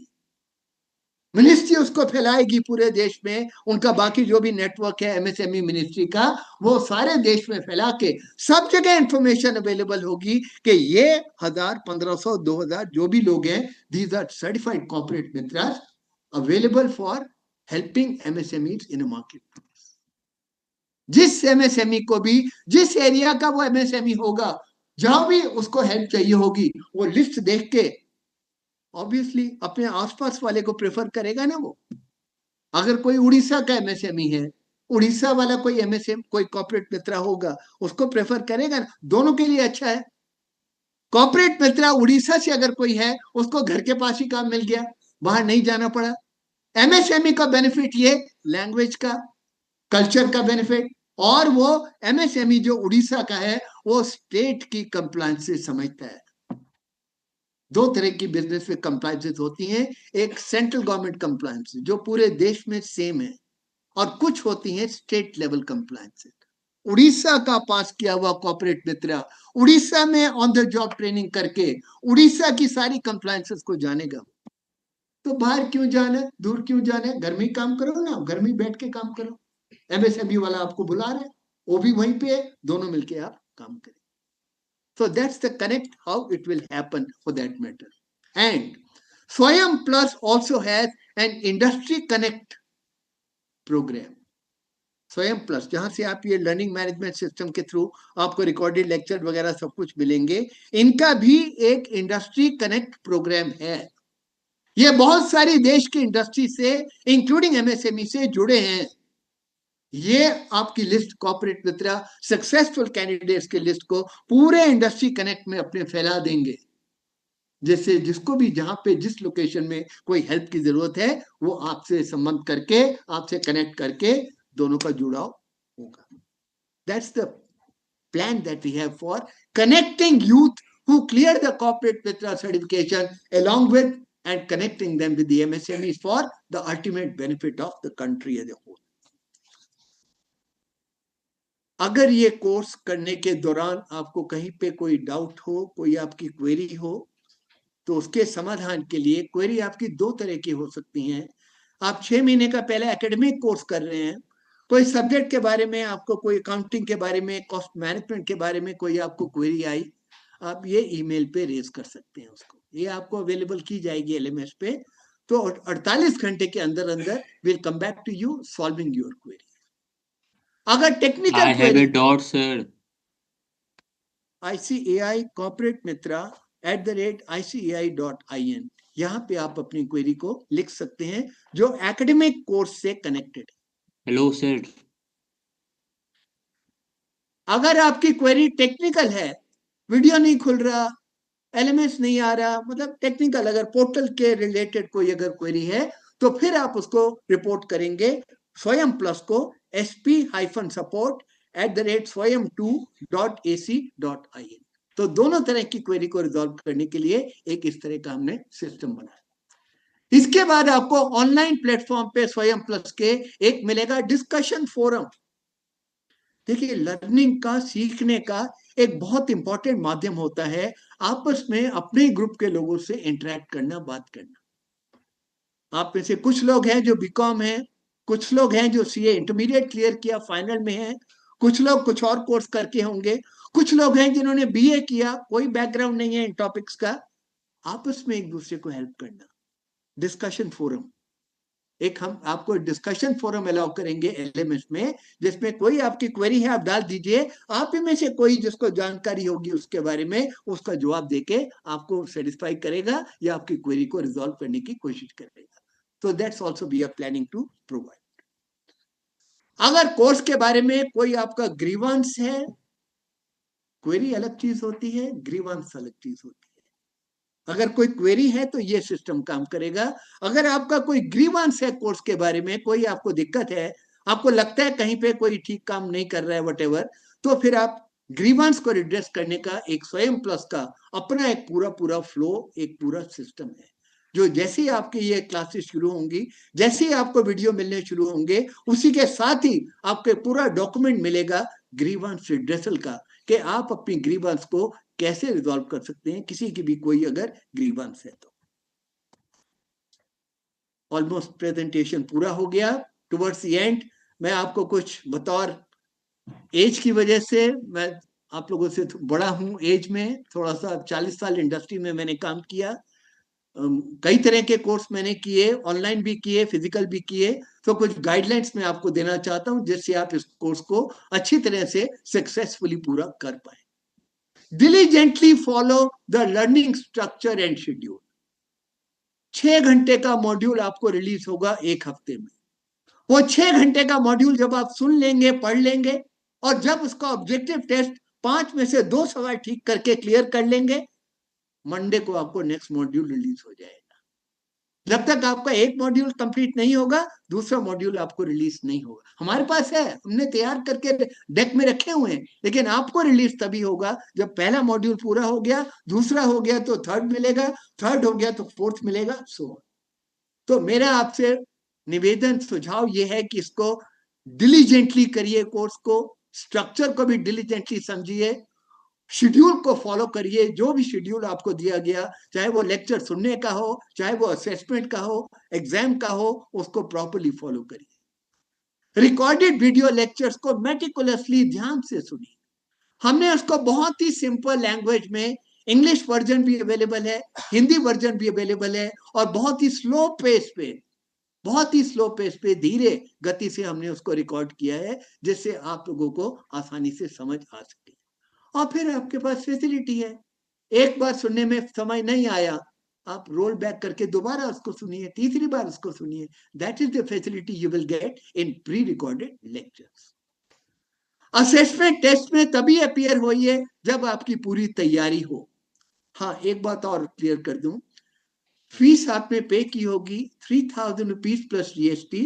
मिनिस्ट्री उसको फैलाएगी पूरे देश में, उनका बाकी जो भी नेटवर्क है एमएसएमई मिनिस्ट्री का, वो सारे देश में फैला के सब जगह इंफॉर्मेशन अवेलेबल होगी कि ये 1000, 1500, 2000 जो भी लोग हैं, these are certified corporate Mitras available for helping MSMEs in a market. जिस एमएसएमई को भी, जिस एरिया का वो एमएसएमई होगा, जहां भी उसको हेल्प चाहिए होगी, वो लिस्ट देख के ऑब्वियसली अपने आसपास वाले को प्रेफर करेगा ना। वो अगर कोई उड़ीसा का एमएसएमई है, उड़ीसा वाला कोई एमएसएम, कोई कॉर्पोरेट मित्रा होगा, उसको प्रेफर करेगा ना, दोनों के लिए अच्छा है। कॉर्पोरेट मित्रा उड़ीसा से अगर कोई है, उसको घर के पास ही काम मिल गया, बाहर नहीं जाना पड़ा। एमएसएमई का बेनिफिट ये लैंग्वेज का, कल्चर का बेनिफिट, और वो एमएसएमई जो उड़ीसा का है वो स्टेट की कंप्लायंस से समझता है। 2 तरह की बिजनेस में कंप्लायंसेस होती हैं, एक सेंट्रल गवर्नमेंट कंप्लायंस जो पूरे देश में सेम है, और कुछ होती हैं स्टेट लेवल कंप्लायंसेस। उड़ीसा का पास किया हुआ कॉर्पोरेट मित्रा उड़ीसा में ऑन द जॉब ट्रेनिंग करके उड़ीसा की सारी कंप्लायंसेस को जानेगा। तो बाहर क्यों जाना, दूर क्यों जाना, घर में काम करो ना, घर में बैठ के काम करो। एमएसएमई वाला आपको बुला रहा है, वो भी वहीं पे है, दोनों मिलके आप काम करें। So that's the connect, how it will happen for that matter. And Swayam Plus also has an industry connect program. स्वयं प्लस, जहां से आप ये लर्निंग मैनेजमेंट सिस्टम के थ्रू आपको रिकॉर्डेड लेक्चर वगैरह सब कुछ मिलेंगे, इनका भी एक इंडस्ट्री कनेक्ट प्रोग्राम है। ये बहुत सारी देश की इंडस्ट्री से इंक्लूडिंग एमएसएमई से जुड़े हैं। ये आपकी लिस्ट कॉर्पोरेट मित्रा सक्सेसफुल कैंडिडेट्स की लिस्ट को पूरे इंडस्ट्री कनेक्ट में अपने फैला देंगे, जैसे जिसको भी जहां पे जिस लोकेशन में कोई हेल्प की जरूरत है वो आपसे संबंध करके, आपसे कनेक्ट करके दोनों का जुड़ाव होगा। That's the plan that we have for connecting youth who clear the corporate mitra certification along with and connecting them with the MSMEs for the ultimate benefit of the country as a whole. अगर ये course करने के दौरान आपको कहीं पे कोई doubt हो, कोई आपकी क्वेरी हो, तो उसके समाधान के लिए क्वेरी आपकी दो तरह की हो सकती हैं। आप 6 महीने का पहले एकेडमिक कोर्स कर रहे हैं, कोई सब्जेक्ट के बारे में आपको, कोई अकाउंटिंग के बारे में, कॉस्ट मैनेजमेंट के बारे में कोई आपको क्वेरी आई, आप ये ईमेल पे रेज कर सकते हैं उसको, ये आपको अवेलेबल की जाएगी एलएमएस पे। तो 48 घंटे के अंदर अंदर will come back to you solving your query. अगर technical I have query, a doubt, sir. ICAI corporate mitra @ICAI.in, यहाँ पे आप अपनी क्वेरी को लिख सकते हैं जो एकेडमिक कोर्स से कनेक्टेड है। Hello, sir. अगर आपकी क्वेरी टेक्निकल है, वीडियो नहीं खुल रहा, एलएमएस नहीं आ रहा, मतलब टेक्निकल, अगर पोर्टल के रिलेटेड कोई अगर क्वेरी है, तो फिर आप उसको रिपोर्ट करेंगे स्वयं प्लस को sp-support@swayam2.ac.in। तो दोनों तरह की क्वेरी को रिजॉल्व करने के लिए एक इस तरह का हमने सिस्टम बनाया। इसके बाद आपको ऑनलाइन प्लेटफॉर्म पे स्वयं प्लस के एक मिलेगा डिस्कशन फोरम। देखिए, लर्निंग का, सीखने का एक बहुत इंपॉर्टेंट माध्यम होता है आपस में अपने ग्रुप के लोगों से इंटरेक्ट करना, बात करना। आप में से कुछ लोग हैं जो बीकॉम हैं, कुछ लोग हैं जो सीए इंटरमीडिएट क्लियर किया, फाइनल में हैं, कुछ लोग कुछ और कोर्स करके होंगे, कुछ लोग हैं जिन्होंने बीए किया, कोई बैकग्राउंड नहीं है इन टॉपिक्स का। आपस में एक दूसरे को हेल्प करना, डिस्कशन फोरम। एक हम आपको डिस्कशन फोरम अलाउ करेंगे एलएमएस में, जिसमें कोई आपकी क्वेरी है आप डाल दीजिए, आप ही में से कोई जिसको जानकारी होगी उसके बारे में उसका जवाब देके आपको सेटिस्फाई करेगा या आपकी क्वेरी को रिजॉल्व करने की कोशिश करेगा। तो that's also we are planning to provide. अगर कोर्स के बारे में कोई आपका ग्रीवांस है, क्वेरी अलग चीज होती है, ग्रीवांस अलग चीज होती है। अगर कोई क्वेरी है तो ये सिस्टम काम करेगा। अगर आपका कोई ग्रीवांस है कोर्स के बारे में, कोई आपको दिक्कत है, आपको लगता है कहीं पे कोई ठीक काम नहीं कर रहा है वटेवर, तो फिर आप ग्रीवांस को रिड्रेस करने का एक स्वयं प्लस का अपना एक पूरा पूरा फ्लो, एक पूरा सिस्टम है, जो जैसे ही आपकी ये क्लासेस शुरू होंगी, जैसे ही आपको वीडियो मिलने शुरू होंगे, उसी के साथ ही आपको पूरा डॉक्यूमेंट मिलेगा ग्रीवांस रिड्रेसल का, कि आप अपनी ग्रीवांस को कैसे रिजॉल्व कर सकते हैं, किसी की भी कोई अगर ग्रीवांस है तो। ऑलमोस्ट प्रेजेंटेशन पूरा हो गया। टुवर्ड्स द एंड मैं आपको कुछ बतौर एज की वजह से, मैं आप लोगों से बड़ा हूं एज में, थोड़ा सा 40 साल इंडस्ट्री में मैंने काम किया, कई तरह के कोर्स मैंने किए, ऑनलाइन भी किए, फिजिकल भी किए। तो कुछ गाइडलाइंस मैं आपको देना चाहता हूं जिससे आप इस कोर्स को अच्छी तरह से सक्सेसफुली पूरा कर पाए। Diligently follow the learning structure and schedule। 6 घंटे का मॉड्यूल आपको रिलीज होगा एक हफ्ते में। वो 6 घंटे का मॉड्यूल जब आप सुन लेंगे, पढ़ लेंगे, और जब उसका ऑब्जेक्टिव टेस्ट 5 में से 2 सवाल ठीक करके क्लियर कर लेंगे, मंडे को आपको नेक्स्ट मॉड्यूल रिलीज हो जाएगा। जब तक आपका एक मॉड्यूल कंप्लीट नहीं होगा, दूसरा मॉड्यूल आपको रिलीज नहीं होगा। हमारे पास है, हमने तैयार करके डेक में रखे हुए हैं, लेकिन आपको रिलीज तभी होगा जब पहला मॉड्यूल पूरा हो गया, दूसरा हो गया तो थर्ड मिलेगा, थर्ड हो गया तो फोर्थ मिलेगा, सो। तो मेरा आपसे निवेदन, सुझाव ये है कि इसको डिलीजेंटली करिए, कोर्स को, स्ट्रक्चर को भी डिलीजेंटली समझिए, शेड्यूल को फॉलो करिए। जो भी शेड्यूल आपको दिया गया, चाहे वो लेक्चर सुनने का हो, चाहे वो असेसमेंट का हो, एग्जाम का हो, उसको प्रॉपर्ली फॉलो करिए। रिकॉर्डेड वीडियो लेक्चर्स को मेटिकुलसली ध्यान से सुनिए। हमने उसको बहुत ही सिंपल लैंग्वेज में, इंग्लिश वर्जन भी अवेलेबल है, हिंदी वर्जन भी अवेलेबल है, और बहुत ही स्लो पेस पे, बहुत ही स्लो पेस पे, धीरे गति से हमने उसको रिकॉर्ड किया है, जिससे आप लोगों को आसानी से समझ आ सके। और फिर आपके पास फैसिलिटी है, एक बार सुनने में समझ नहीं आया, आप रोल बैक करके दोबारा उसको सुनिए, तीसरी बार उसको सुनिए। That is the facility you will get in pre recorded lectures. Assessment test में तभी अपीयर होइए जब आपकी पूरी तैयारी हो। हाँ, एक बात और क्लियर कर दूं, फीस आपने पे की होगी 3000 रुपीज प्लस जीएसटी,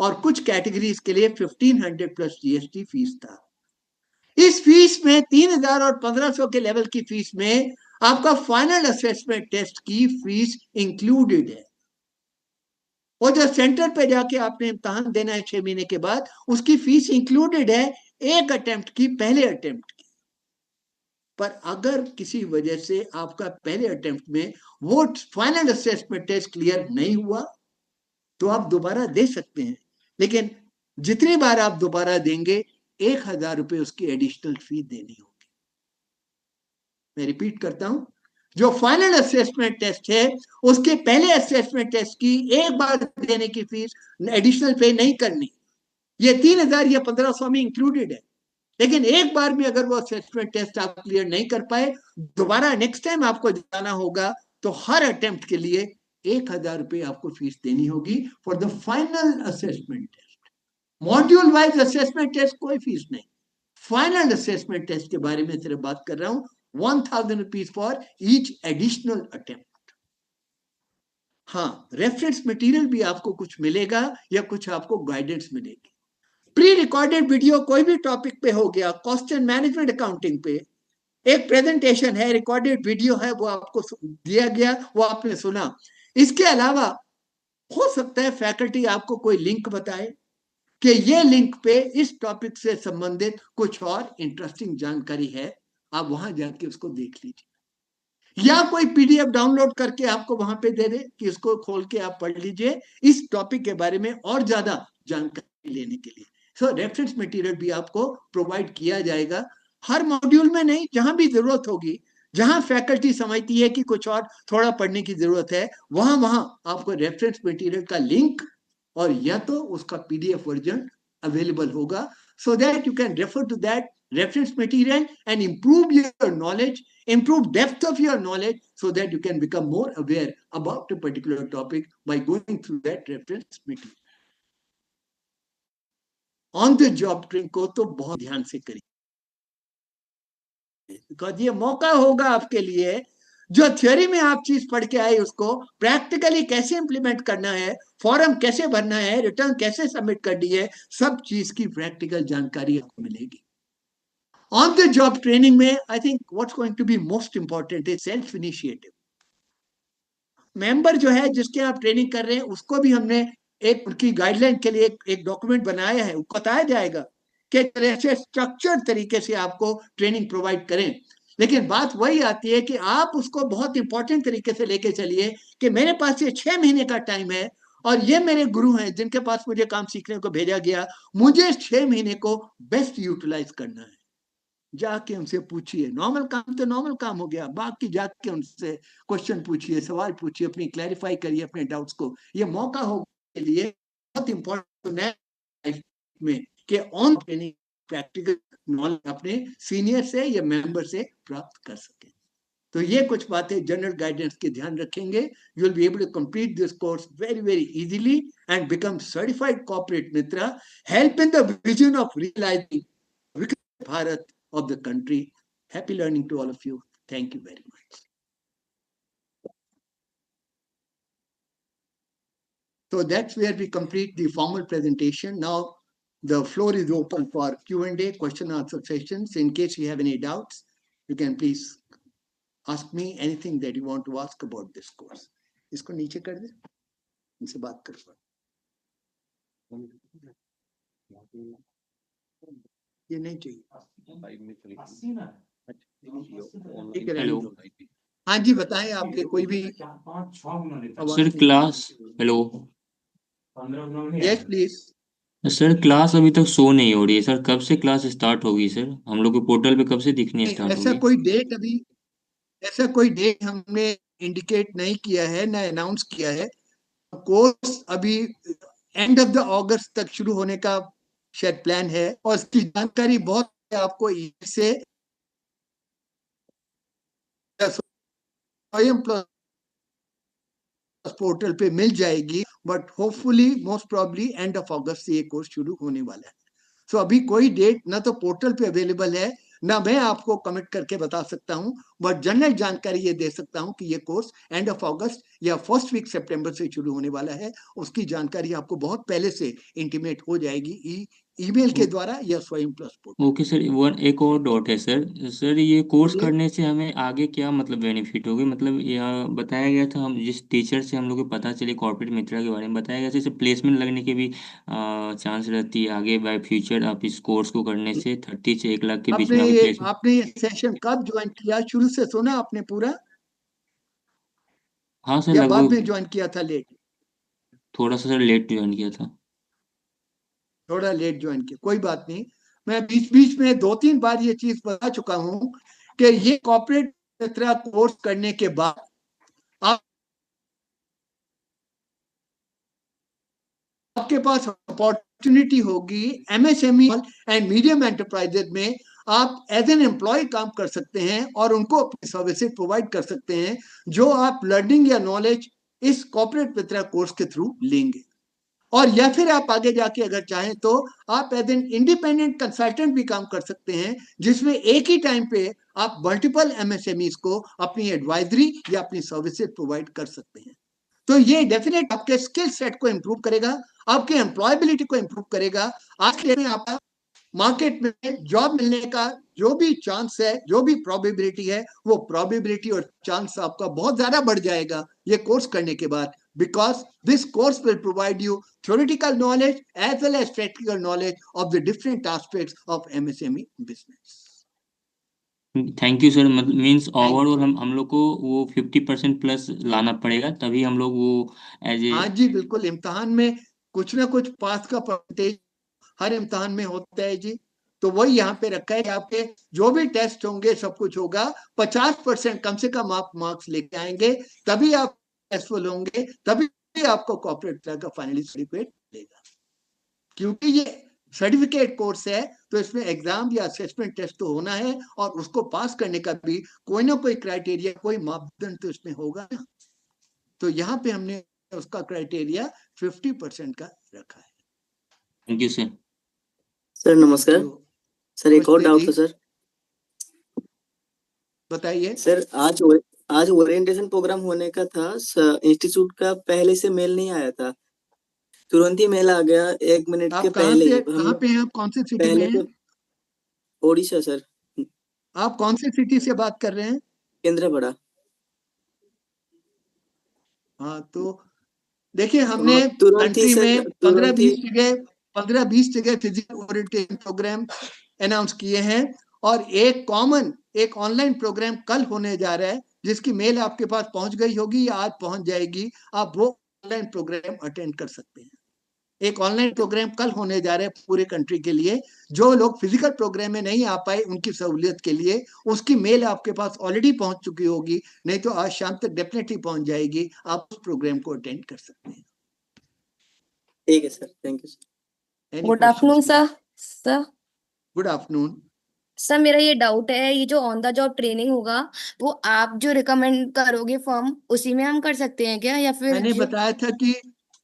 और कुछ कैटेगरीज के लिए 1500 प्लस जीएसटी फीस था। इस फीस में 3000 और 1500 के लेवल की फीस में आपका फाइनल असेसमेंट टेस्ट की फीस इंक्लूडेड है, और जो सेंटर पे जाके आपने इम्तहान देना है 6 महीने के बाद, उसकी फीस इंक्लूडेड है एक अटेम्प्ट की, पहले अटेम्प्ट की। पर अगर किसी वजह से आपका पहले अटेम्प्ट में वो फाइनल असेसमेंट टेस्ट क्लियर नहीं हुआ, तो आप दोबारा दे सकते हैं, लेकिन जितनी बार आप दोबारा देंगे 1000 रुपए उसकी एडिशनल फी देनी होगी। मैं रिपीट करता हूं, जो फाइनल असेसमेंट टेस्ट है उसके पहले असेसमेंट टेस्ट की एक बार देने की फीस एडिशनल पे नहीं करनी, ये 3000 या 1500 में इंक्लूडेड है। लेकिन एक बार में अगर वो असेसमेंट टेस्ट आप क्लियर नहीं कर पाए, दोबारा नेक्स्ट टाइम आपको जाना होगा, तो हर अटेम्प्ट के लिए 1000 रुपए आपको फीस देनी होगी for the final assessment test. Module wise assessment test कोई फीस नहीं, फाइनल असेसमेंट टेस्ट के बारे में सिर्फ बात कर रहा हूं, 1000 rupees for each additional attempt. हाँ, रेफरेंस मटेरियल भी आपको कुछ मिलेगा या कुछ आपको गाइडेंस मिलेगी। प्री रिकॉर्डेड वीडियो कोई भी टॉपिक पे हो गया, कॉस्ट एंड मैनेजमेंट अकाउंटिंग पे एक प्रेजेंटेशन है, रिकॉर्डेड वीडियो है, वो आपको दिया गया, वो आपने सुना। इसके अलावा हो सकता है फैकल्टी आपको कोई लिंक बताए कि ये लिंक पे इस टॉपिक से संबंधित कुछ और इंटरेस्टिंग जानकारी है, आप वहां जाके उसको देख लीजिए, या कोई पीडीएफ डाउनलोड करके आपको वहां पे दे दे कि इसको खोल के आप पढ़ लीजिए इस टॉपिक के बारे में और ज्यादा जानकारी लेने के लिए। सो रेफरेंस मटेरियल भी आपको प्रोवाइड किया जाएगा, हर मॉड्यूल में नहीं, जहां भी जरूरत होगी, जहां फैकल्टी समझती है कि कुछ और थोड़ा पढ़ने की जरूरत है, वहां वहां आपको रेफरेंस मटेरियल का लिंक और या तो उसका पीडीएफ वर्जन अवेलेबल होगा, so that you can refer to that reference material and improve your knowledge, improve depth of your knowledge, so that you can become more aware about a particular topic by going through that reference material. On the job training को तो बहुत ध्यान से करिए, because ये मौका होगा आपके लिए, जो थ्योरी में आप चीज पढ़ के आए उसको प्रैक्टिकली कैसे इंप्लीमेंट करना है, फॉर्म कैसे भरना है, रिटर्न कैसे सबमिट करनी है, सब चीज की प्रैक्टिकल जानकारी आपको मिलेगी। On the job training में I think what's going to be most important is self initiative. Member जो है जिसके आप ट्रेनिंग कर रहे हैं उसको भी हमने एक उनकी गाइडलाइन के लिए एक डॉक्यूमेंट बनाया है, बताया जाएगा कि कैसे स्ट्रक्चर्ड तरीके से आपको ट्रेनिंग प्रोवाइड करें। लेकिन बात वही आती है कि आप उसको बहुत इंपॉर्टेंट तरीके से लेके चलिए कि मेरे पास ये 6 महीने का टाइम है और ये मेरे गुरु हैं जिनके पास मुझे काम सीखने को भेजा गया, मुझे 6 महीने को बेस्ट यूटिलाइज करना है। जाके उनसे पूछिए, नॉर्मल काम तो नॉर्मल काम हो गया, बाकी जाके उनसे क्वेश्चन पूछिए, सवाल पूछिए, अपनी क्लैरिफाई करिए अपने डाउट्स को। ये मौका हो के लिए बहुत इंपॉर्टेंट में कि ऑन ट्रेनिंग प्रैक्टिकल नॉलेज अपने सीनियर से या मेंबर से प्राप्त कर सके। तो ये कुछ बातें जनरल गाइडेंस के ध्यान रखेंगे, you will be able to complete this course very very easily and become certified corporate Mitra, help in the vision of realising Viksit Bharat of the country. Happy learning to all of you. Thank you very much. So that's where we complete the formal presentation. Now the floor is open for Q&A, question and answer sessions. In case you have any doubts, you can please ask me anything that you want to ask about this course. इसको नीचे कर दे, इनसे बात करो। ये नहीं चाहिए। Hello हाँ जी, बताएं आपके कोई भी sir class. Hello yes please. Sir class अभी तक शो नहीं हो रही है सर, कब से क्लास स्टार्ट होगी सर? हम लोग के पोर्टल पे कब से दिखनी स्टार्ट ऐसा होगी? कोई डेट अभी, ऐसा कोई डेट हमने इंडिकेट नहीं किया है, ना अनाउंस किया है। कोर्स अभी एंड ऑफ द अगस्त तक शुरू होने का शायद प्लान है, और इसकी जानकारी बहुत आपको से स्वयं पोर्टल पे मिल जाएगी, but hopefully most probably end of अगस्त से ये कोर्स शुरू होने वाला है। सो अभी कोई डेट ना तो पोर्टल पे अवेलेबल है, ना मैं आपको कमिट करके बता सकता हूं, बट जनरल जानकारी ये दे सकता हूं कि ये कोर्स एंड ऑफ अगस्त या फर्स्ट वीक सितंबर से शुरू होने वाला है। उसकी जानकारी आपको बहुत पहले से इंटीमेट हो जाएगी ईमेल के द्वारा या स्वयं प्लस पोर्टल। ओके सर, एक और डॉट है सर। सर ये कोर्स बोलिए। करने से हमें आगे क्या मतलब बेनिफिट होगी? मतलब यह बताया गया था, हम जिस टीचर से हम लोग को पता चले कॉर्पोरेट मित्रा के बारे में बताया गया था, इसे प्लेसमेंट लगने के भी चांस रहती है आगे बाय फ्यूचर। आप इस कोर्स को करने से 30 से 1 लाख के बीच में आपकी प्लेसमेंट। आपने ये सेशन कब ज्वाइन किया? शुरू से सुना आपने पूरा, हाँ सर, या बाद लगभग में ज्वाइन किया था लेट? थोड़ा सा सर लेट ज्वाइन किया था। थोड़ा लेट ज्वाइन किया, कोई बात नहीं। मैं बीच बीच में 2-3 बार ये चीज बता चुका हूं कि ये कॉर्पोरेट मित्रा कोर्स करने के बाद आप आपके पास अपॉर्चुनिटी होगी एमएसएमई एंड मीडियम एंटरप्राइजेज में आप एज एन एम्प्लॉय काम कर सकते हैं और उनको अपनी सर्विसेज प्रोवाइड कर सकते हैं, जो आप लर्निंग या नॉलेज इस कॉर्पोरेट मित्रा कोर्स के थ्रू लेंगे। और या फिर आप आगे जाके अगर चाहें तो आप एज एन इंडिपेंडेंट कंसल्टेंट भी काम कर सकते हैं, जिसमें एक ही टाइम पे आप मल्टीपल एमएसएमईज को अपनी एडवाइजरी या अपनी सर्विसेज प्रोवाइड कर सकते हैं। तो ये डेफिनेट आपके स्किल सेट को इंप्रूव करेगा, आपके एम्प्लॉयबिलिटी को इंप्रूव करेगा। आज के में आपका मार्केट में जॉब मिलने का जो भी चांस है, जो भी प्रोबेबिलिटी है, वो प्रोबेबिलिटी और चांस आपका बहुत ज्यादा बढ़ जाएगा ये कोर्स करने के बाद, because this course will provide you theoretical knowledge as well as practical knowledge of the different aspects of MSME business. Thank you sir. मतलब मीन्स Thank ओवरऑल you. हम लोग को वो 50% प्लस लाना पड़ेगा, तभी हम लोग वो एज ए। हाँ जी, बिल्कुल। इम्तहान में कुछ ना कुछ पास का परसेंटेज हर इम्तहान में होता है जी। तो वही यहाँ पे रखा है कि आपके जो भी टेस्ट होंगे, सब कुछ होगा, 50% कम से कम आप मार्क्स लेके आएंगे, तभी आप सक्सेसफुल होंगे, तभी आपको कॉर्पोरेट का फाइनली सर्टिफिकेट मिलेगा। क्योंकि ये सर्टिफिकेट कोर्स है, तो इसमें एग्जाम या असेसमेंट टेस्ट तो होना है, और उसको पास करने का भी कोई ना कोई क्राइटेरिया, कोई मापदंड तो इसमें होगा ना। तो यहाँ पे हमने उसका क्राइटेरिया 50% का रखा है। Thank you sir. सर नमस्कार। तो सर एक और नमस्ते डाउट जी, था सर। बताइए। सर आज ओरिएंटेशन प्रोग्राम होने का था, इंस्टीट्यूट का पहले से मेल नहीं आया था, तुरंत ही मेल आ गया 1 मिनट के आप पहले ही। कहाँ पे हैं? आप कौन सी सिटी में पहले हैं? से ओडिशा सर, आप कौन सी सिटी से बात कर रहे हैं? केंद्रापड़ा। हाँ, तो देखिए, तो हमने आप तुरंत ही कंट्री सर, में तुरंत ही 15-20 जगह फिजिकल ओरिएंटेशन प्रोग्राम अनाउंस किए हैं, और एक ऑनलाइन प्रोग्राम कल होने जा रहा है, जिसकी मेल आपके पास पहुंच गई होगी या आज पहुंच जाएगी। आप वो ऑनलाइन प्रोग्राम अटेंड कर सकते हैं। एक ऑनलाइन प्रोग्राम कल होने जा रहे हैं पूरे कंट्री के लिए। जो लोग फिजिकल प्रोग्राम में नहीं आ पाए, उनकी सहूलियत के लिए उसकी मेल आपके पास ऑलरेडी पहुंच चुकी होगी, नहीं तो आज शाम तक डेफिनेटली पहुंच जाएगी। आप उस प्रोग्राम को अटेंड कर सकते हैं। ठीक है sir, thank you sir. Any good afternoon questions? Sir. Sir good afternoon. Sir मेरा ये डाउट है, ये जो ऑन द जॉब ट्रेनिंग होगा, वो आप जो रिकमेंड करोगे फॉर्म, उसी में हम कर सकते हैं क्या, या फिर मैंने जो बताया था कि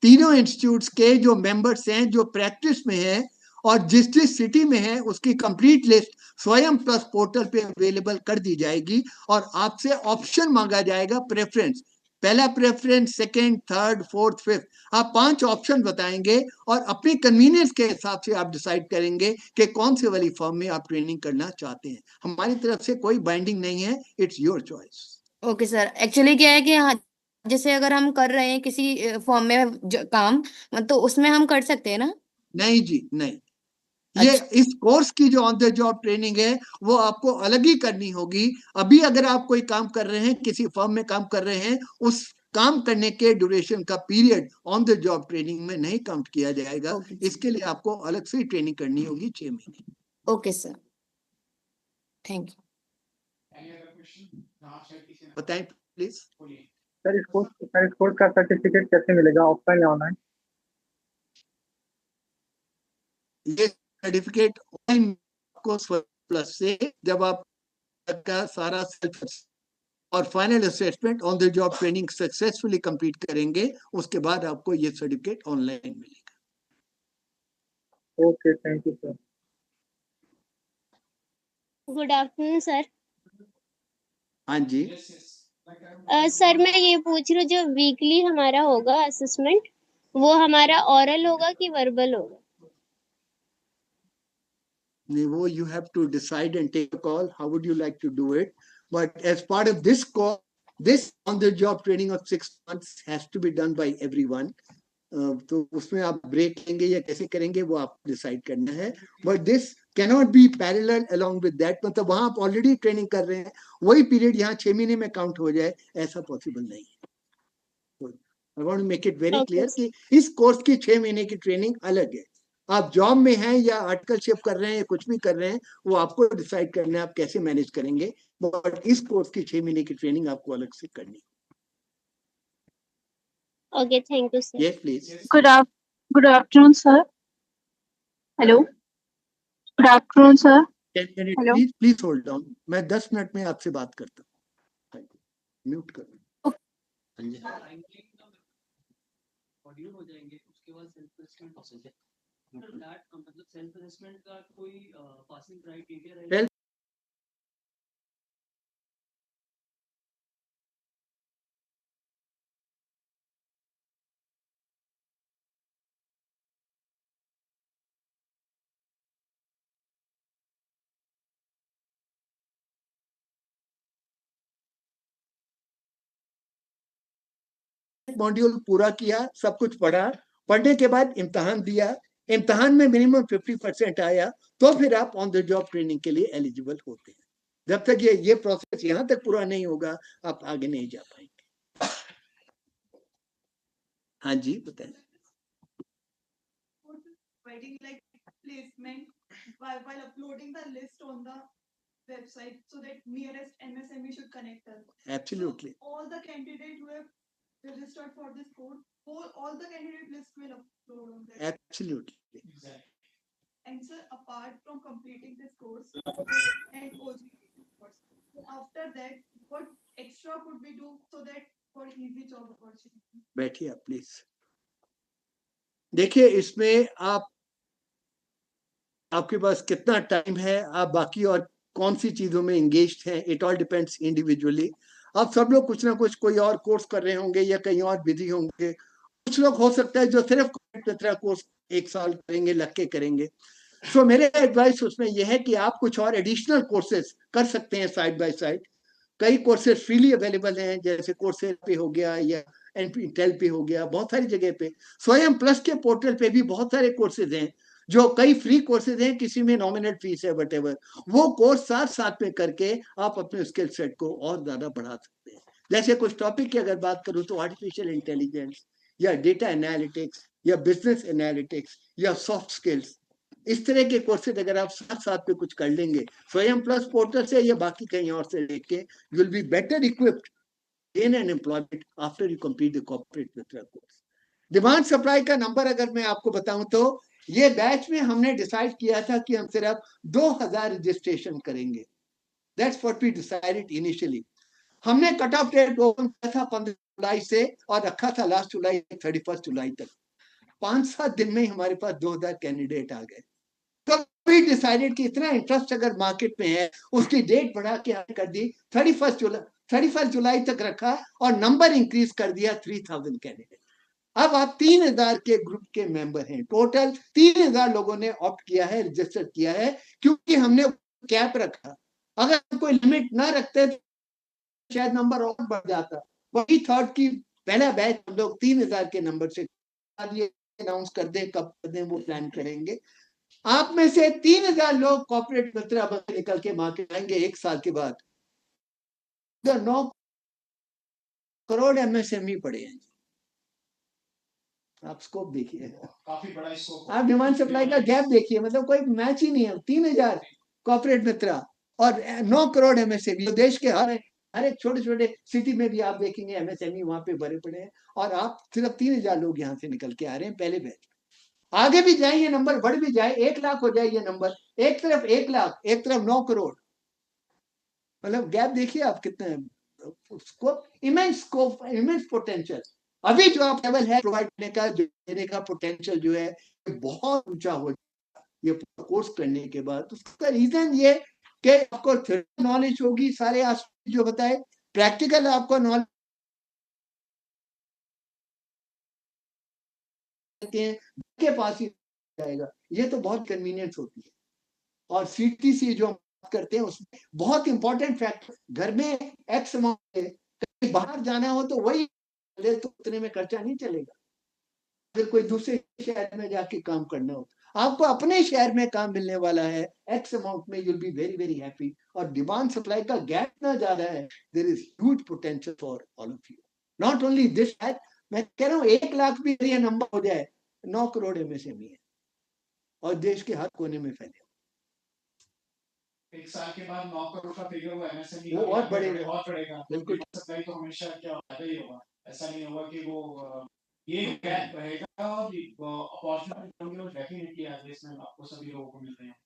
तीनों इंस्टीट्यूट्स के जो मेंबर्स हैं, जो प्रैक्टिस में हैं और जिस जिस सिटी में है, उसकी कंप्लीट लिस्ट स्वयं प्लस पोर्टल पे अवेलेबल कर दी जाएगी, और आपसे ऑप्शन मांगा जाएगा, प्रेफरेंस, पहला preference, second, third, fourth, fifth. आप 5 ऑप्शन बताएंगे और अपनी कन्वीनियंस के हिसाब से आप डिसाइड करेंगे कि कौन से वाली फॉर्म में आप ट्रेनिंग करना चाहते हैं। हमारी तरफ से कोई बाइंडिंग नहीं है, it's your choice. Okay sir, actually क्या है कि हाँ, जैसे अगर हम कर रहे हैं किसी फॉर्म में काम, तो उसमें हम कर सकते हैं ना? नहीं जी, नहीं। ये अच्छा। इस कोर्स की जो ऑन द जॉब ट्रेनिंग है, वो आपको अलग ही करनी होगी। अभी अगर आप कोई काम कर रहे हैं, किसी फर्म में काम कर रहे हैं, उस काम करने के ड्यूरेशन का period on the job training में नहीं काउंट किया जाएगा। ओके इसके लिए आपको अलग से ट्रेनिंग करनी होगी 6 महीने। Okay sir, thank you. बताएं प्लीज। सर इस कोर्स का सर्टिफिकेट कैसे मिलेगा, ऑफलाइन या ऑनलाइन? ये सर्टिफिकेट ऑनलाइन को प्लस से जब आप का सारा सेल्फ और final assessment on the job training successfully complete करेंगे, उसके बाद आपको ये सर्टिफिकेट ऑनलाइन मिलेगा। Okay, thank you sir. Good afternoon sir. हाँ जी, सर मैं ये पूछ रही हूँ, जो वीकली हमारा होगा असेसमेंट, वो हमारा ओरल होगा कि वर्बल होगा? वो you have to decide and take a call. How would you like to do it? But as part of this call, this on-the-job training of 6 months has to be done by everyone. तो उसमें आप break लेंगे या कैसे करेंगे वो आप decide करना है, but this cannot be parallel along with that. मतलब वहां आप ऑलरेडी ट्रेनिंग कर रहे हैं, वही पीरियड यहाँ 6 महीने में काउंट हो जाए, ऐसा पॉसिबल नहीं है। I want to make it very clear कि इस कोर्स की 6 महीने की ट्रेनिंग अलग है। आप जॉब में हैं या आर्टिकलशिप कर रहे हैं या कुछ भी कर रहे हैं, वो आपको डिसाइड करना है आप कैसे मैनेज करेंगे, बट इस कोर्स की 6 महीने की ट्रेनिंग आपको अलग से करनी है। Okay, thank you sir. Yes, please. Good afternoon, sir. Hello. Good afternoon, sir. 10 minutes, Hello. please hold on. मैं 10 मिनट में आपसे बात करता हूँ। म्यूट करो। मॉड्यूल हो जाएंगे, उसके बाद सेल्फ असेसमेंट हो जाएगा। मतलब सेल्फ असेसमेंट का कोई पासिंग क्राइटेरिया रहेगा? मॉड्यूल पूरा किया, सब कुछ पढ़ा, पढ़ने के बाद इम्तहान दिया, इम्तहान में मिनिमम 50% आया, तो फिर आप ऑन द जॉब ट्रेनिंग के लिए एलिजिबल होते हैं। जब तक ये प्रोसेस यहाँ तक पूरा नहीं होगा, आप आगे नहीं जा पाएंगे। हाँ जी बताएं। While uploading the list on the website so that nearest MSME should connect us. Absolutely. So all the candidates who have registered for this course, all the candidate list will upload on that. Absolutely. And sir, apart from completing this course and OJT course, after that, what extra could we do so that for easy job opportunity? बैठिए आप please. देखिए इसमें आपके पास कितना time है, आप बाकी और कौन सी चीजों में एंगेज्ड हैं, इट ऑल डिपेंड्स इंडिविजुअली। आप सब लोग कुछ ना कुछ कोई और कोर्स कर रहे होंगे या कहीं और बिजी होंगे, कुछ लोग हो सकता है जो सिर्फ कोर्स 1 साल करेंगे, लग के करेंगे। सो मेरे एडवाइस उसमें यह है कि आप कुछ और एडिशनल कोर्सेज कर सकते हैं साइड बाय साइड। कई कोर्सेज फ्रीली अवेलेबल हैं, जैसे कोर्सेज पे हो गया या NPTEL पे हो गया, बहुत सारी जगह पे। स्वयं प्लस के पोर्टल पे भी बहुत सारे कोर्सेज हैं, जो कई फ्री कोर्सेज हैं, किसी में नॉमिनल फीस है, वटेवर। वो कोर्स साथ में करके आप अपने स्किल सेट को और ज्यादा बढ़ा सकते हैं। जैसे कुछ टॉपिक की अगर बात करूं तो आर्टिफिशियल इंटेलिजेंस या डेटा एनालिटिक्स या बिजनेस एनालिटिक्स या सॉफ्ट स्किल्स, इस तरह के कोर्सेज अगर आप साथ में कुछ कर लेंगे स्वयं प्लस पोर्टल से या बाकी कहीं और से लेके, you will be better equipped gain an employment after you complete the corporate mitra course. Demand supply का नंबर अगर मैं आपको बताऊं तो ये बैच में हमने डिसाइड किया था कि हम सिर्फ 2000 रजिस्ट्रेशन करेंगे। That's what we decided initially. हमने कट ऑफ डेट ओपन किया था 15 जुलाई से और रखा था लास्ट जुलाई 31 जुलाई तक। 5-7 दिन में हमारे पास 2000 कैंडिडेट आ गए। तो we decided कि इतना इंटरेस्ट अगर मार्केट में है, उसकी डेट बढ़ा के हमने कर दी 31 जुलाई तक रखा और नंबर इंक्रीज कर दिया 3000 कैंडिडेट। अब आप 3000 के ग्रुप के मेंबर हैं, टोटल 3000 लोगों ने ऑप्ट किया है, रजिस्टर किया है, क्योंकि हमने कैप रखा। अगर कोई लिमिट ना रखते तो शायद नंबर और बढ़ जाता। वही थर्ड की पहला बैच हम लोग 3000 के नंबर से अनाउंस कर दें, कब कर दें वो प्लान करेंगे। आप में से 3000 लोग कॉर्पोरेट मित्र बन निकल के मार्केट आएंगे 1 साल के बाद। 9 करोड़ MSME पड़े हैं। आप स्कोप देखिए, काफी बड़ा स्कोप। आप डिमांड सप्लाई का गैप देखिए, मतलब कोई मैच ही नहीं है। 3000 कॉर्पोरेट मित्र और 9 करोड़ MSME देश के हर हर एक छोटे छोटे सिटी में भी आप देखेंगे MSME वहां पे भरे पड़े हैं, और आप सिर्फ 3000 लोग यहाँ से निकल के आ रहे हैं पहले बैच। आगे भी जाए ये नंबर बढ़ भी जाए, 1 लाख हो जाए ये नंबर, एक तरफ 1 लाख एक तरफ 9 करोड़, मतलब गैप देखिए आप कितने स्कोप, इमेंस पोटेंशियल। अभी जो आप लेवल है प्रोवाइड देने का पोटेंशियल जो है बहुत ऊंचा हो जाएगा ये कोर्स करने के बाद। उसका रीजन ये कि आपको नॉलेज होगी, सारे एस्पेक्ट जो बताए, प्रैक्टिकल आपको नॉलेज के पास ही जाएगा, ये तो बहुत कन्वीनियंस होती है। और CTC जो हम बात करते हैं उसमें बहुत इंपॉर्टेंट फैक्टर, घर में एक्स अमाउंट है, कहीं बाहर जाना हो तो वही तो उतने में खर्चा नहीं चलेगा। फिर कोई दूसरे शहर में जाके काम करना हो, आपको अपने शहर में काम मिलने वाला है एक्स अमाउंट में, you'll be very very happy. और डिमांड सप्लाई का गैप इतना ज्यादा है, there is huge potential for all of you. Not only this, मैं कह रहा हूँ 1 लाख भी ये नंबर हो जाए, 9 करोड़ MSME है और देश के हर कोने में फैले। 1 साल के बाद 9 करोड़ का फिगर वो MSME वो बहुत बढ़ेगा, बहुत बढ़ेगा। बिल्कुल। सप्लाई तो हमेशा क्या ज्यादा ही होगा, ऐसा नहीं होगा कि वो ये गैप रहेगा और अपॉर्चुनिटी होंगी, और डेफिनेटली आज इसमें आपको सभी लोगों को मिल रहे हैं।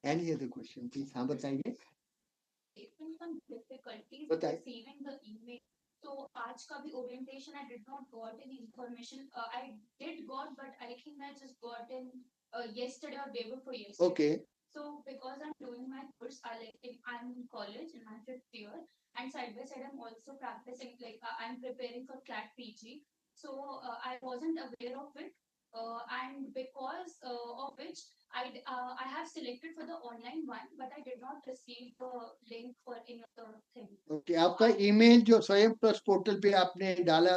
Any other question please? हाँ बताइए। बताइए। So आज का भी orientation I did not got any information. I did got, but I think I just got in yesterday or day before yesterday. Okay. So because I'm doing my course, I'm in college in my 5th year, and side by side I'm also practicing, like I'm preparing for CLAT PG. So I wasn't aware of it, and because of which I have selected for the online one, but I did not receive the link for any other thing. Okay, आपका email जो स्वयं plus portal पे आपने डाला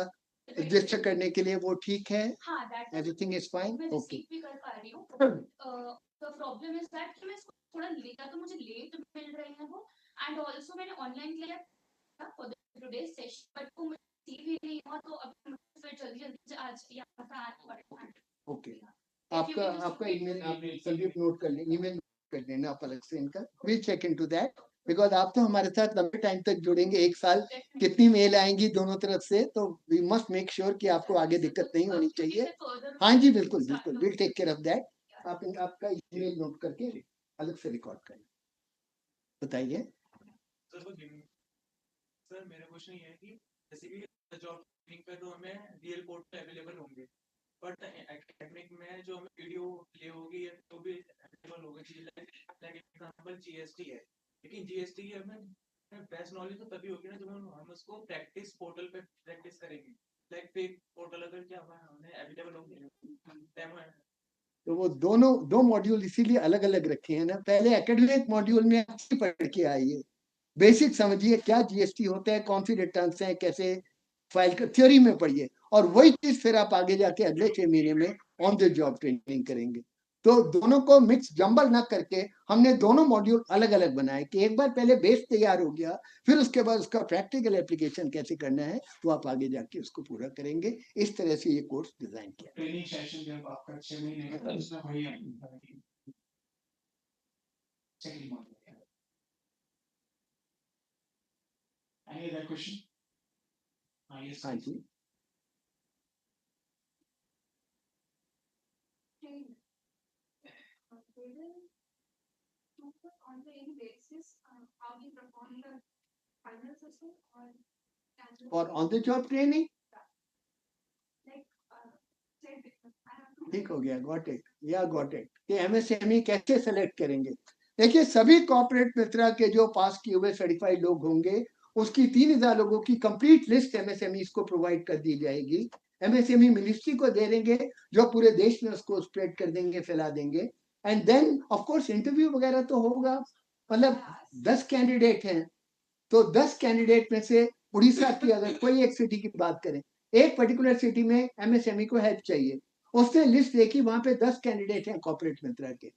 register करने के लिए वो ठीक है? हाँ, that एवरीथिंग इज फाइन? मैं ओके। रिसीव भी कर पा रही हूँ। The problem is that कि मैं इसको थोड़ा लेट, तो मुझे लेट मिल रही है वो, and also मैंने ऑनलाइन किया था for the today's session, but वो मुझे रिसीव ही नहीं हुआ, तो अब मुझे फिर जल्दी आज यहाँ पर आना पड़ेगा। ओके, आपका ईमेल आप संदीप नोट कर लें, ईमेल कर लेना आप अलग से इनका, we check into that, because आप तो हमारे साथ लंबे टाइम तक जुड़ेंगे, 1 साल, कितनी मेल आएंगी दोनों तरफ से, तो वी मस्ट मेक श्योर कि आपको आगे दिक्कत नहीं होनी चाहिए। हाँ जी बिल्कुल बिल्कुल, will take care of that. आप आपका ईमेल नोट करके अलग से रिकॉर्ड करें। बताइए सर। मेरा क्वेश्चन ये है कि जैसे कि जॉब ट्रेनिंग पे तो हमें रियल पोर्टल अवेलेबल होंगे, बट एकेडमिक में जो हमें वीडियो प्ले होगी या तो भी अवेलेबल होगी, लाइक एग्जांपल GST है, लेकिन GST की हमें बेस्ट नॉलेज तो तभी होगी ना जब हम उसको प्रैक्टिस पोर्टल पे प्रैक्टिस करेंगे, लाइक फेक पोर्टल अगर क्या हमें अवेलेबल होंगे। तो वो दो मॉड्यूल इसीलिए अलग अलग रखे हैं ना, पहले एकेडमिक मॉड्यूल में अच्छी पढ़ के आइए, बेसिक समझिए क्या GST होता है, कौन सी रिटर्न्स हैं, कैसे फाइल कर, थ्योरी में पढ़िए, और वही चीज फिर आप आगे जाके अगले 6 महीने में ऑन द जॉब ट्रेनिंग करेंगे। तो दोनों को मिक्स जंबल ना करके हमने दोनों मॉड्यूल अलग अलग बनाए कि एक बार पहले बेस तैयार हो गया, फिर उसके बाद उसका प्रैक्टिकल एप्लीकेशन कैसे करना है वो आप आगे जाके उसको पूरा करेंगे। इस तरह से ये कोर्स डिजाइन किया। ट्रेनिंग सेशन जब आपका 6 महीने का उसमें वही second module. Any other question? Yes, हाँ जी। On the any basis, how we perform the final session और on the job training like ठीक हो गया, गॉट इट या गॉट इट कि MSME कैसे सेलेक्ट करेंगे। देखिए सभी कॉर्पोरेट मित्रा के जो पास किए हुए सर्टिफाइड लोग होंगे उसकी 3000 लोगों की कंप्लीट लिस्ट MSMEs को प्रोवाइड कर दी जाएगी। MSME मिनिस्ट्री को दे देंगे जो पूरे देश में उसको स्प्रेड कर देंगे, फैला देंगे। And then of course interview वगैरह तो होगा, मतलब 10 कैंडिडेट हैं तो 10 कैंडिडेट में से उड़ीसा की अगर कोई एक सिटी की बात करें, एक पर्टिकुलर सिटी में MSME को हेल्प चाहिए, उसने लिस्ट देखी, वहां पे 10 कैंडिडेट हैं कॉर्पोरेट मित्रा के।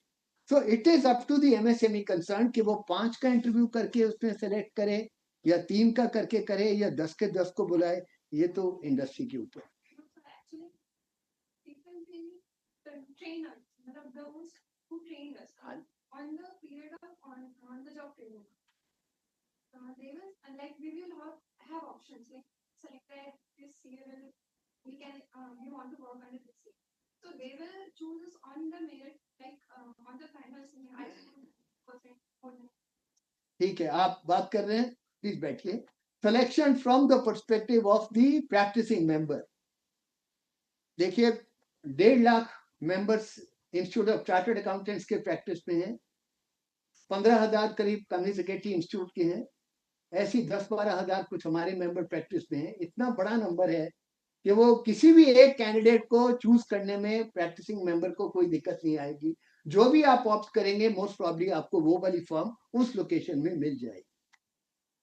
So it is up to the MSME concern कि वो 5 का इंटरव्यू करके उसमें सेलेक्ट करे या 3 का करके करे या 10 के 10 को बुलाए, ये तो इंडस्ट्री के ऊपर। on the period of on the job training, they will like we will have options like selected this year we can we want to work under this year. So they will choose us on the merit like on the finals में I percent. ठीक है, आप बात कर रहे हैं, please बैठिए। Selection from the perspective of the practising member. देखिए 1.5 lakh members Institute of Chartered Accountants के प्रैक्टिस में हैं, 15,000 करीब कम्युनिटी सेक्रेटरी इंस्टीट्यूट के हैं, ऐसी 10-12 हजार कुछ हमारे मेंबर प्रैक्टिस में हैं। इतना बड़ा नंबर है कि वो किसी भी एक कैंडिडेट को चूज करने में प्रैक्टिसिंग मेंबर को कोई दिक्कत नहीं आएगी। जो भी आप ऑप्ट करेंगे मोस्ट प्रॉब्ली आपको वो वाली फर्म उस लोकेशन में मिल जाएगी।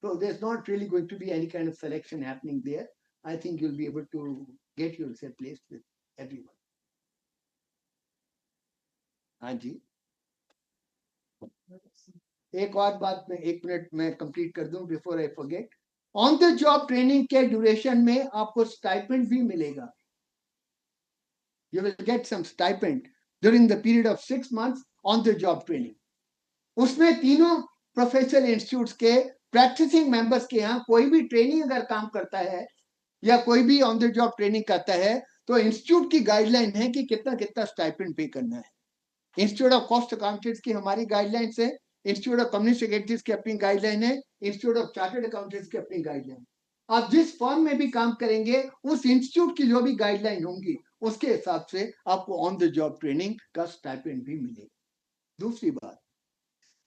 So there's not really going to be any kind of selection happening there. I think you'll be able to get yourself placed with everyone. हाँ जी, एक और बात मैं 1 मिनट में कंप्लीट कर दूं before I forget. On the job training के duration में आपको स्टाइपेंड भी मिलेगा। You will get some stipend during the period of 6 months on the job training. उसमें तीनों प्रोफेशनल इंस्टीट्यूट्स के प्रैक्टिसिंग मेंबर्स के यहाँ कोई भी ट्रेनिंग अगर काम करता है या कोई भी ऑन द जॉब ट्रेनिंग करता है तो इंस्टीट्यूट की गाइडलाइन है कि कितना कितना स्टाइपेंड पे करना है। इंस्टीट्यूट ऑफ कॉस्ट अकाउंटेंट्स की हमारी गाइडलाइंस है, इंस्टीट्यूट ऑफ कम्युनिटी सेक्रेटरीज की अपनी गाइडलाइन है, इंस्टीट्यूट ऑफ चार्टर्ड अकाउंटेंट्स की अपनी गाइडलाइन। आप जिस फर्म में भी काम करेंगे उस इंस्टीट्यूट की जो भी गाइडलाइन होंगी उसके हिसाब से आपको ऑन द जॉब ट्रेनिंग का स्टाइपेंड भी मिलेगा। दूसरी बात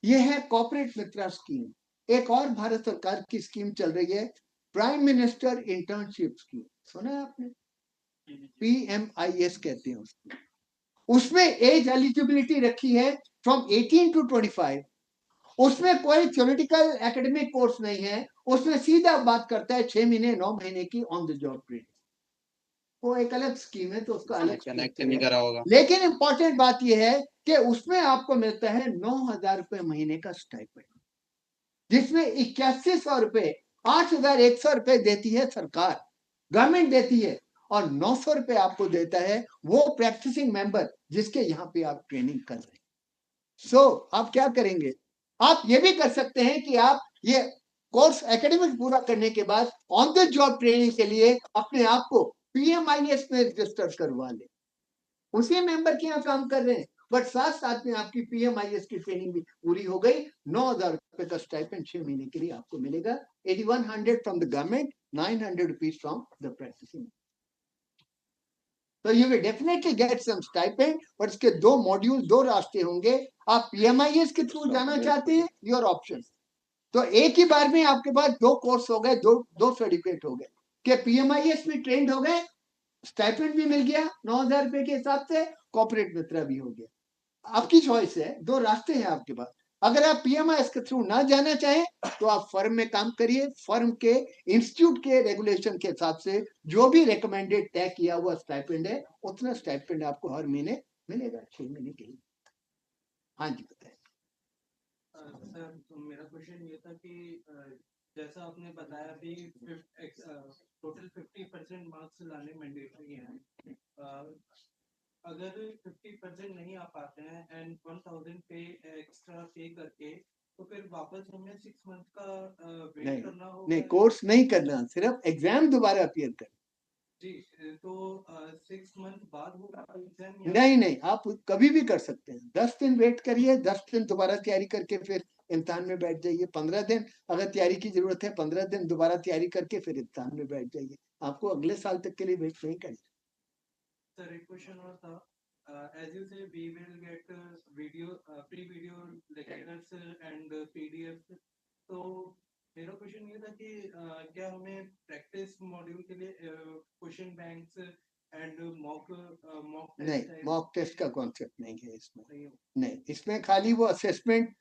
यह है कॉर्पोरेट मित्रा स्कीम। एक और भारत सरकार की स्कीम चल रही है, प्राइम मिनिस्टर इंटर्नशिप स्कीम, सुना है आपने? PMIS कहते हैं उसको। उसमें एज एलिजिबिलिटी रखी है फ्रॉम 18 to 25। उसमें कोई थ्योरेटिकल एकेडमिक कोर्स नहीं है, उसमें सीधा बात करता है 6 महीने 9 महीने की ऑन द जॉब ट्रेनिंग। वो एक अलग स्कीम है तो उसका अलग कनेक्ट नहीं करा होगा। लेकिन इंपॉर्टेंट बात यह है कि उसमें आपको मिलता है 9,000 रुपए महीने का स्टाइपेंड, जिसमें 8100 रुपए 8,100 रुपए देती है सरकार, गवर्नमेंट देती है, और 900 रुपए आपको देता है वो प्रैक्टिसिंग मेंबर जिसके यहाँ पे आप ट्रेनिंग कर रहे हैं। सो आप क्या करेंगे, आप ये भी कर सकते हैं कि आप ये कोर्स एकेडमिक पूरा करने के बाद ऑन द जॉब ट्रेनिंग के लिए अपने आप को PMIS में रजिस्टर करवा ले। उसी मेंबर के यहाँ काम कर रहे हैं बट साथ साथ में आपकी PMIS की ट्रेनिंग भी पूरी हो गई। 9,000 रुपए का स्टाइपेंड 6 महीने के लिए आपको मिलेगा। 8100 from the government, 900 rupees from the practising. तो you will definitely get some stipend, but इसके 2 मॉड्यूल 2 रास्ते होंगे। आप PMIS के थ्रू जाना चाहते हैं, योर ऑप्शन। तो एक ही बार में आपके पास 2 कोर्स हो गए, 2 सर्टिफिकेट हो गए कि PMIS में ट्रेंड हो गए, स्टाइपेंड भी मिल गया 9,000 रुपए के हिसाब से, कॉर्पोरेट मित्रा भी हो गया। आपकी चॉइस है, 2 रास्ते हैं आपके पास। अगर आप PMIS के थ्रू ना जाना चाहें तो आप फर्म में काम करिए, फर्म के इंस्टीट्यूट के रेगुलेशन के हिसाब से जो भी रिकमेंडेड तय किया हुआ स्टाइपेंड है उतना स्टाइपेंड आपको हर महीने मिलेगा 6 महीने के लिए। हाँ जी बताइए। सर तो मेरा क्वेश्चन ये था कि जैसा आपने बताया अभी टोटल 50% मार्क्स लाने मैंडेटरी हैं। अगर 50% नहीं आ पाते हैं एंड 1000 पे एक्स्ट्रा पे करके तो फिर वापस हमें 6 मंथ का वेट करना होगा? नहीं, कोर्स नहीं करना, सिर्फ एग्जाम दोबारा अपीयर करना। जी, तो 6 मंथ बाद होगा एग्जाम? नहीं, आप कभी भी कर सकते हैं। 10 दिन वेट करिए, 10 दिन दोबारा तैयारी करके फिर इम्तिहान में बैठ जाइए। 15 दिन अगर तैयारी की जरूरत है, 15 दिन दोबारा तैयारी करके फिर इम्तिहान में बैठ जाइए। आपको अगले साल तक के लिए वेट नहीं करना। सर एक क्वेश्चन और था, as you say we will get pre-video lectures and PDFs, तो मेरा क्वेश्चन ये था कि क्या हमें प्रैक्टिस मॉड्यूल के लिए क्वेश्चन बैंक्स एंड मॉक नहीं, मॉक टेस्ट का कॉन्सेप्ट नहीं है इसमें। नहीं, इसमें खाली वो असेसमेंट,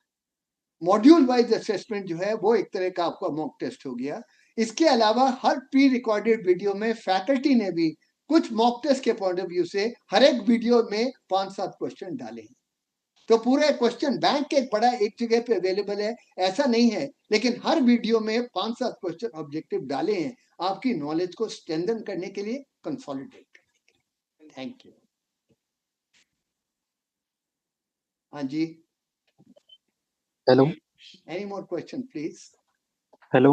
मॉड्यूल वाइज असेसमेंट जो है वो एक तरह का आपका मॉक टेस्ट हो गया। इसके अलावा हर प्री रिकॉर्डेड वीडियो में फैकल्टी ने भी कुछ मॉक टेस्ट के पॉइंट ऑफ व्यू से हर एक वीडियो में 5-7 क्वेश्चन डाले हैं। तो पूरे क्वेश्चन बैंक एक बड़ा एक जगह पे अवेलेबल है ऐसा नहीं है, लेकिन हर वीडियो में 5-7 क्वेश्चन ऑब्जेक्टिव डाले हैं आपकी नॉलेज को स्ट्रेंथन करने के लिए, कंसोलिडेट करने के लिए। Thank you. हाँ जी, hello any more question please? Hello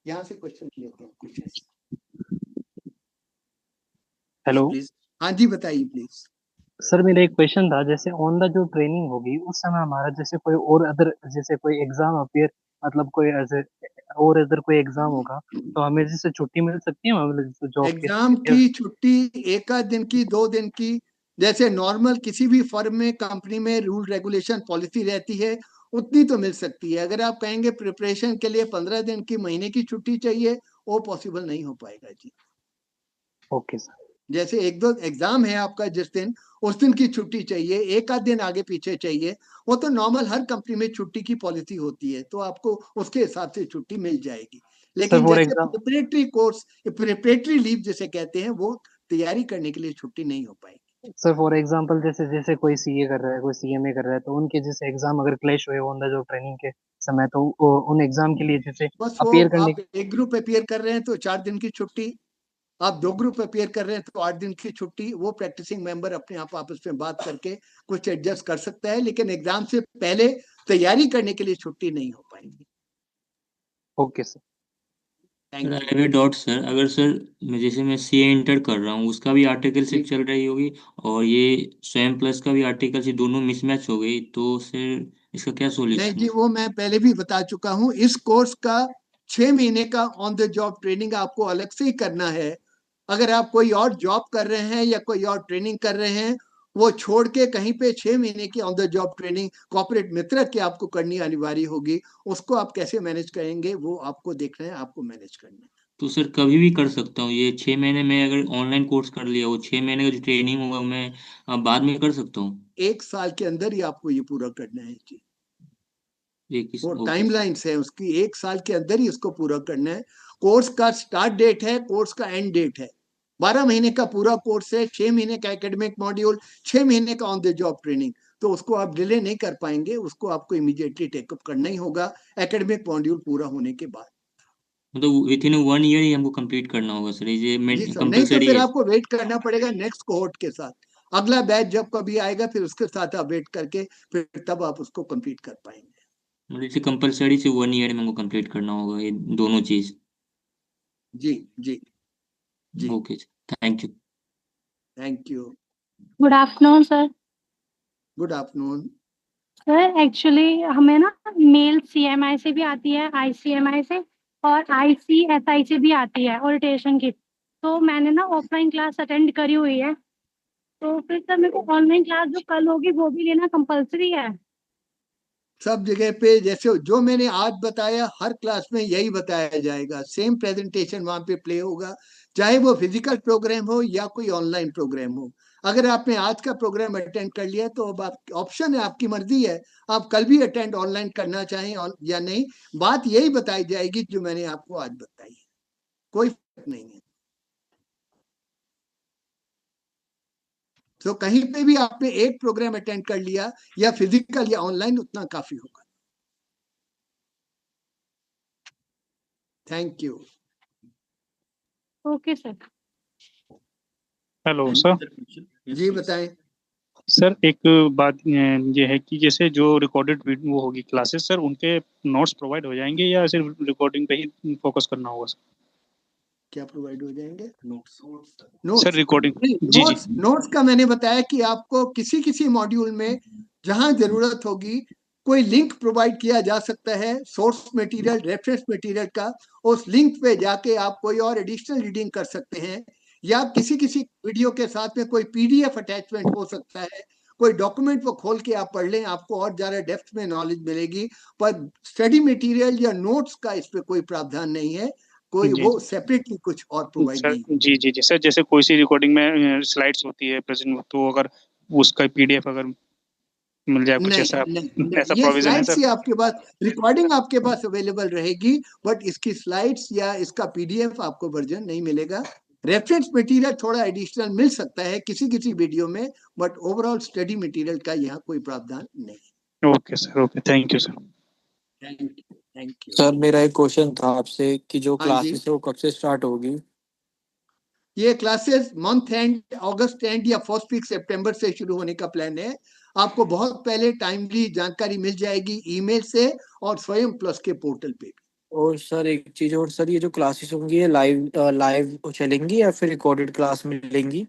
यहाँ से क्वेश्चन लेते हैं कुछ ऐसे। हेलो हाँ जी बताइए प्लीज। सर, मेरा एक क्वेश्चन था, जैसे ऑन द जो ट्रेनिंग होगी उस समय हमारा जैसे कोई और अदर जैसे कोई एग्जाम अपियर मतलब कोई ऐसे और अदर कोई एग्जाम होगा तो हमें जैसे छुट्टी मिल सकती है मतलब जैसे जॉब के? एग्जाम की छुट्टी एक आध दिन की, 2 दिन की, जैसे नॉर्मल किसी भी फर्म में कंपनी में रूल रेगुलेशन पॉलिसी रहती है उतनी तो मिल सकती है। अगर आप कहेंगे प्रिपरेशन के लिए 15 दिन की, महीने की छुट्टी चाहिए, वो पॉसिबल नहीं हो पाएगा जी। Okay sir. जैसे एक दो एग्जाम है आपका जिस दिन, उस दिन की छुट्टी चाहिए, एक आध दिन आगे पीछे चाहिए, वो तो नॉर्मल हर कंपनी में छुट्टी की पॉलिसी होती है, तो आपको उसके हिसाब से छुट्टी मिल जाएगी। लेकिन फॉर जैसे exam preparatory course, preparatory leave जिसे कहते हैं, वो तैयारी करने के लिए छुट्टी नहीं हो पाएगी। सर फॉर एग्जांपल जैसे जैसे कोई सीए कर रहा है, कोई सीएमए कर रहा है, तो उनके जैसे एग्जाम अगर क्लैश हुए ऑन द जो ट्रेनिंग के समय, तो उन एग्जाम के लिए जैसे बस वो अपियर करने आप एक ग्रुप अपियर कर रहे हैं तो 4 दिन की छुट्टी, आप 2 ग्रुप अपियर कर रहे हैं तो 8 दिन की छुट्टी। वो प्रैक्टिसिंग मेंबर अपने आप आपस में बात करके कुछ एडजस्ट कर सकता है, लेकिन एग्जाम से पहले तैयारी करने के लिए छुट्टी नहीं हो पाएगी। Okay sir. Sir I have a doubt sir, अगर सर जैसे मैं सीए इंटर कर रहा हूँ उसका भी आर्टिकलशिप चल रही होगी और ये स्वयं प्लस का भी आर्टिकलशिप, दोनों मिसमैच हो गई, तो सर इसका क्या नहीं सॉल्यूशन जी, है? वो मैं पहले भी बता चुका हूँ। इस कोर्स का 6 महीने का ऑन द जॉब ट्रेनिंग आपको अलग से ही करना है। अगर आप कोई और जॉब कर रहे हैं या कोई और ट्रेनिंग कर रहे हैं, वो छोड़ के कहीं पे 6 महीने की on the job training corporate Mitra की आपको करनी अनिवार्य होगी। उसको आप कैसे मैनेज करेंगे वो आपको देखना है, आपको मैनेज करना है। तो सर कभी भी कर सकता हूँ ये 6 महीने में? अगर ऑनलाइन कोर्स कर लिया, वो 6 महीने का जो ट्रेनिंग होगा मैं बाद में कर सकता हूँ? 1 साल के अंदर ही आपको ये पूरा करना है जी। एक वो ओके टाइमलाइंस है उसकी, 1 साल के अंदर ही इसको पूरा करना है। कोर्स का स्टार्ट डेट है, कोर्स का एंड डेट है। 12 महीने का पूरा कोर्स है, 6 महीने का एकेडमिक मॉड्यूल, 6 महीने का ऑन द जॉब ट्रेनिंग। तो उसको आप डिले नहीं कर पाएंगे, उसको आपको इमीडिएटली टेकअप करना ही होगा एकेडमिक मॉड्यूल पूरा होने के बाद। मतलब विद इन 1 ईयर ही हमको कंप्लीट करना होगा सर, ये जी सर, नहीं तो कंपलसरी फिर है? आपको वेट करना पड़ेगा नेक्स्ट कोहोर्ट के साथ। अगला बैच जब कभी आएगा फिर उसके साथ आप वेट करके फिर तब आप उसको कंप्लीट कर पाएंगे। मतलब इसे कंपलसरी से 1 ईयर में हमको कंप्लीट करना होगा ये दोनों चीज? जी जी जी। Okay, thank you. Thank you. Good afternoon sir. Good afternoon. Sir actually हमें ना मेल सीएमआई से भी आती है, आईसीएमआई से, और आईसीएसआई से भी आती है ओरिएंटेशन की। तो मैंने ना ऑफलाइन क्लास अटेंड करी हुई है, तो फिर सर मेरे को ऑनलाइन क्लास जो कल होगी वो भी लेना कंपलसरी है? सब जगह पे जैसे जो मैंने आज बताया, हर क्लास में यही बताया जाएगा, सेम प्रेजेंटेशन वहां पे प्ले होगा, चाहे वो फिजिकल प्रोग्राम हो या कोई ऑनलाइन प्रोग्राम हो। अगर आपने आज का प्रोग्राम अटेंड कर लिया तो अब आप ऑप्शन है, आपकी मर्जी है, आप कल भी अटेंड ऑनलाइन करना चाहें या नहीं। बात यही बताई जाएगी जो मैंने आपको आज बताई है, कोई फर्क नहीं है। तो कहीं पे भी आपने एक प्रोग्राम अटेंड कर लिया, या फिजिकल या ऑनलाइन, उतना काफी होगा। Thank you. Okay sir. Hello sir. जी बताएं। सर एक बात ये है कि जैसे जो रिकॉर्डेड वो होगी क्लासेस सर, उनके नोट्स प्रोवाइड हो जाएंगे या सिर्फ रिकॉर्डिंग पे ही फोकस करना होगा सर? क्या प्रोवाइड हो जाएंगे? Notes sir recording. जी जी। नोट्स का मैंने बताया कि आपको किसी किसी मॉड्यूल में जहां जरूरत होगी कोई लिंक प्रोवाइड किया जा सकता है, सोर्स मटेरियल, रेफरेंस मटेरियल का। उस लिंक पे जाके आप कोई और एडिशनल रीडिंग कर सकते हैं, या किसी किसी वीडियो के साथ में कोई पीडीएफ अटैचमेंट हो सकता है, कोई डॉक्यूमेंट को खोल के आप पढ़ लें, आपको और ज्यादा डेप्थ में नॉलेज मिलेगी। पर स्टडी मटेरियल या नोट्स का इस पे कोई प्रावधान नहीं है, कोई जी वो सेपरेटली कुछ और प्रोवाइड सर। नहीं। जी जी जी सर, जैसे कोई सी रिकॉर्डिंग में स्लाइड्स होती है प्रेजेंट, तो अगर उसका पीडीएफ अगर मिल जाए कुछ ऐसा, नहीं नहीं नहीं, ऐसा ये प्रोविजन है स्लाइड्स सर? ही आपके पास, रिकॉर्डिंग आपके पास अवेलेबल रहेगी, बट इसकी स्लाइड्स या इसका पीडीएफ आपको वर्जन नहीं मिलेगा। रेफरेंस मटेरियल थोड़ा एडिशनल मिल सकता है किसी किसी वीडियो में, बट ओवरऑल स्टडी मटेरियल का यहाँ कोई प्रावधान नहीं। Okay sir, okay, thank you sir. Thank you. Thank you. Sir मेरा एक क्वेश्चन था आपसे कि जो हाँ जी, क्लासेस है वो कब से स्टार्ट होगी? ये classes month and August and या फर्स्ट वीक सितंबर से शुरू होने का प्लान है। आपको बहुत पहले टाइमली जानकारी मिल जाएगी ईमेल से और स्वयं प्लस के पोर्टल पे। और सर एक चीज और सर, ये जो क्लासेस होंगी ये लाइव चलेंगी या फिर रिकॉर्डेड क्लास मिलेंगी?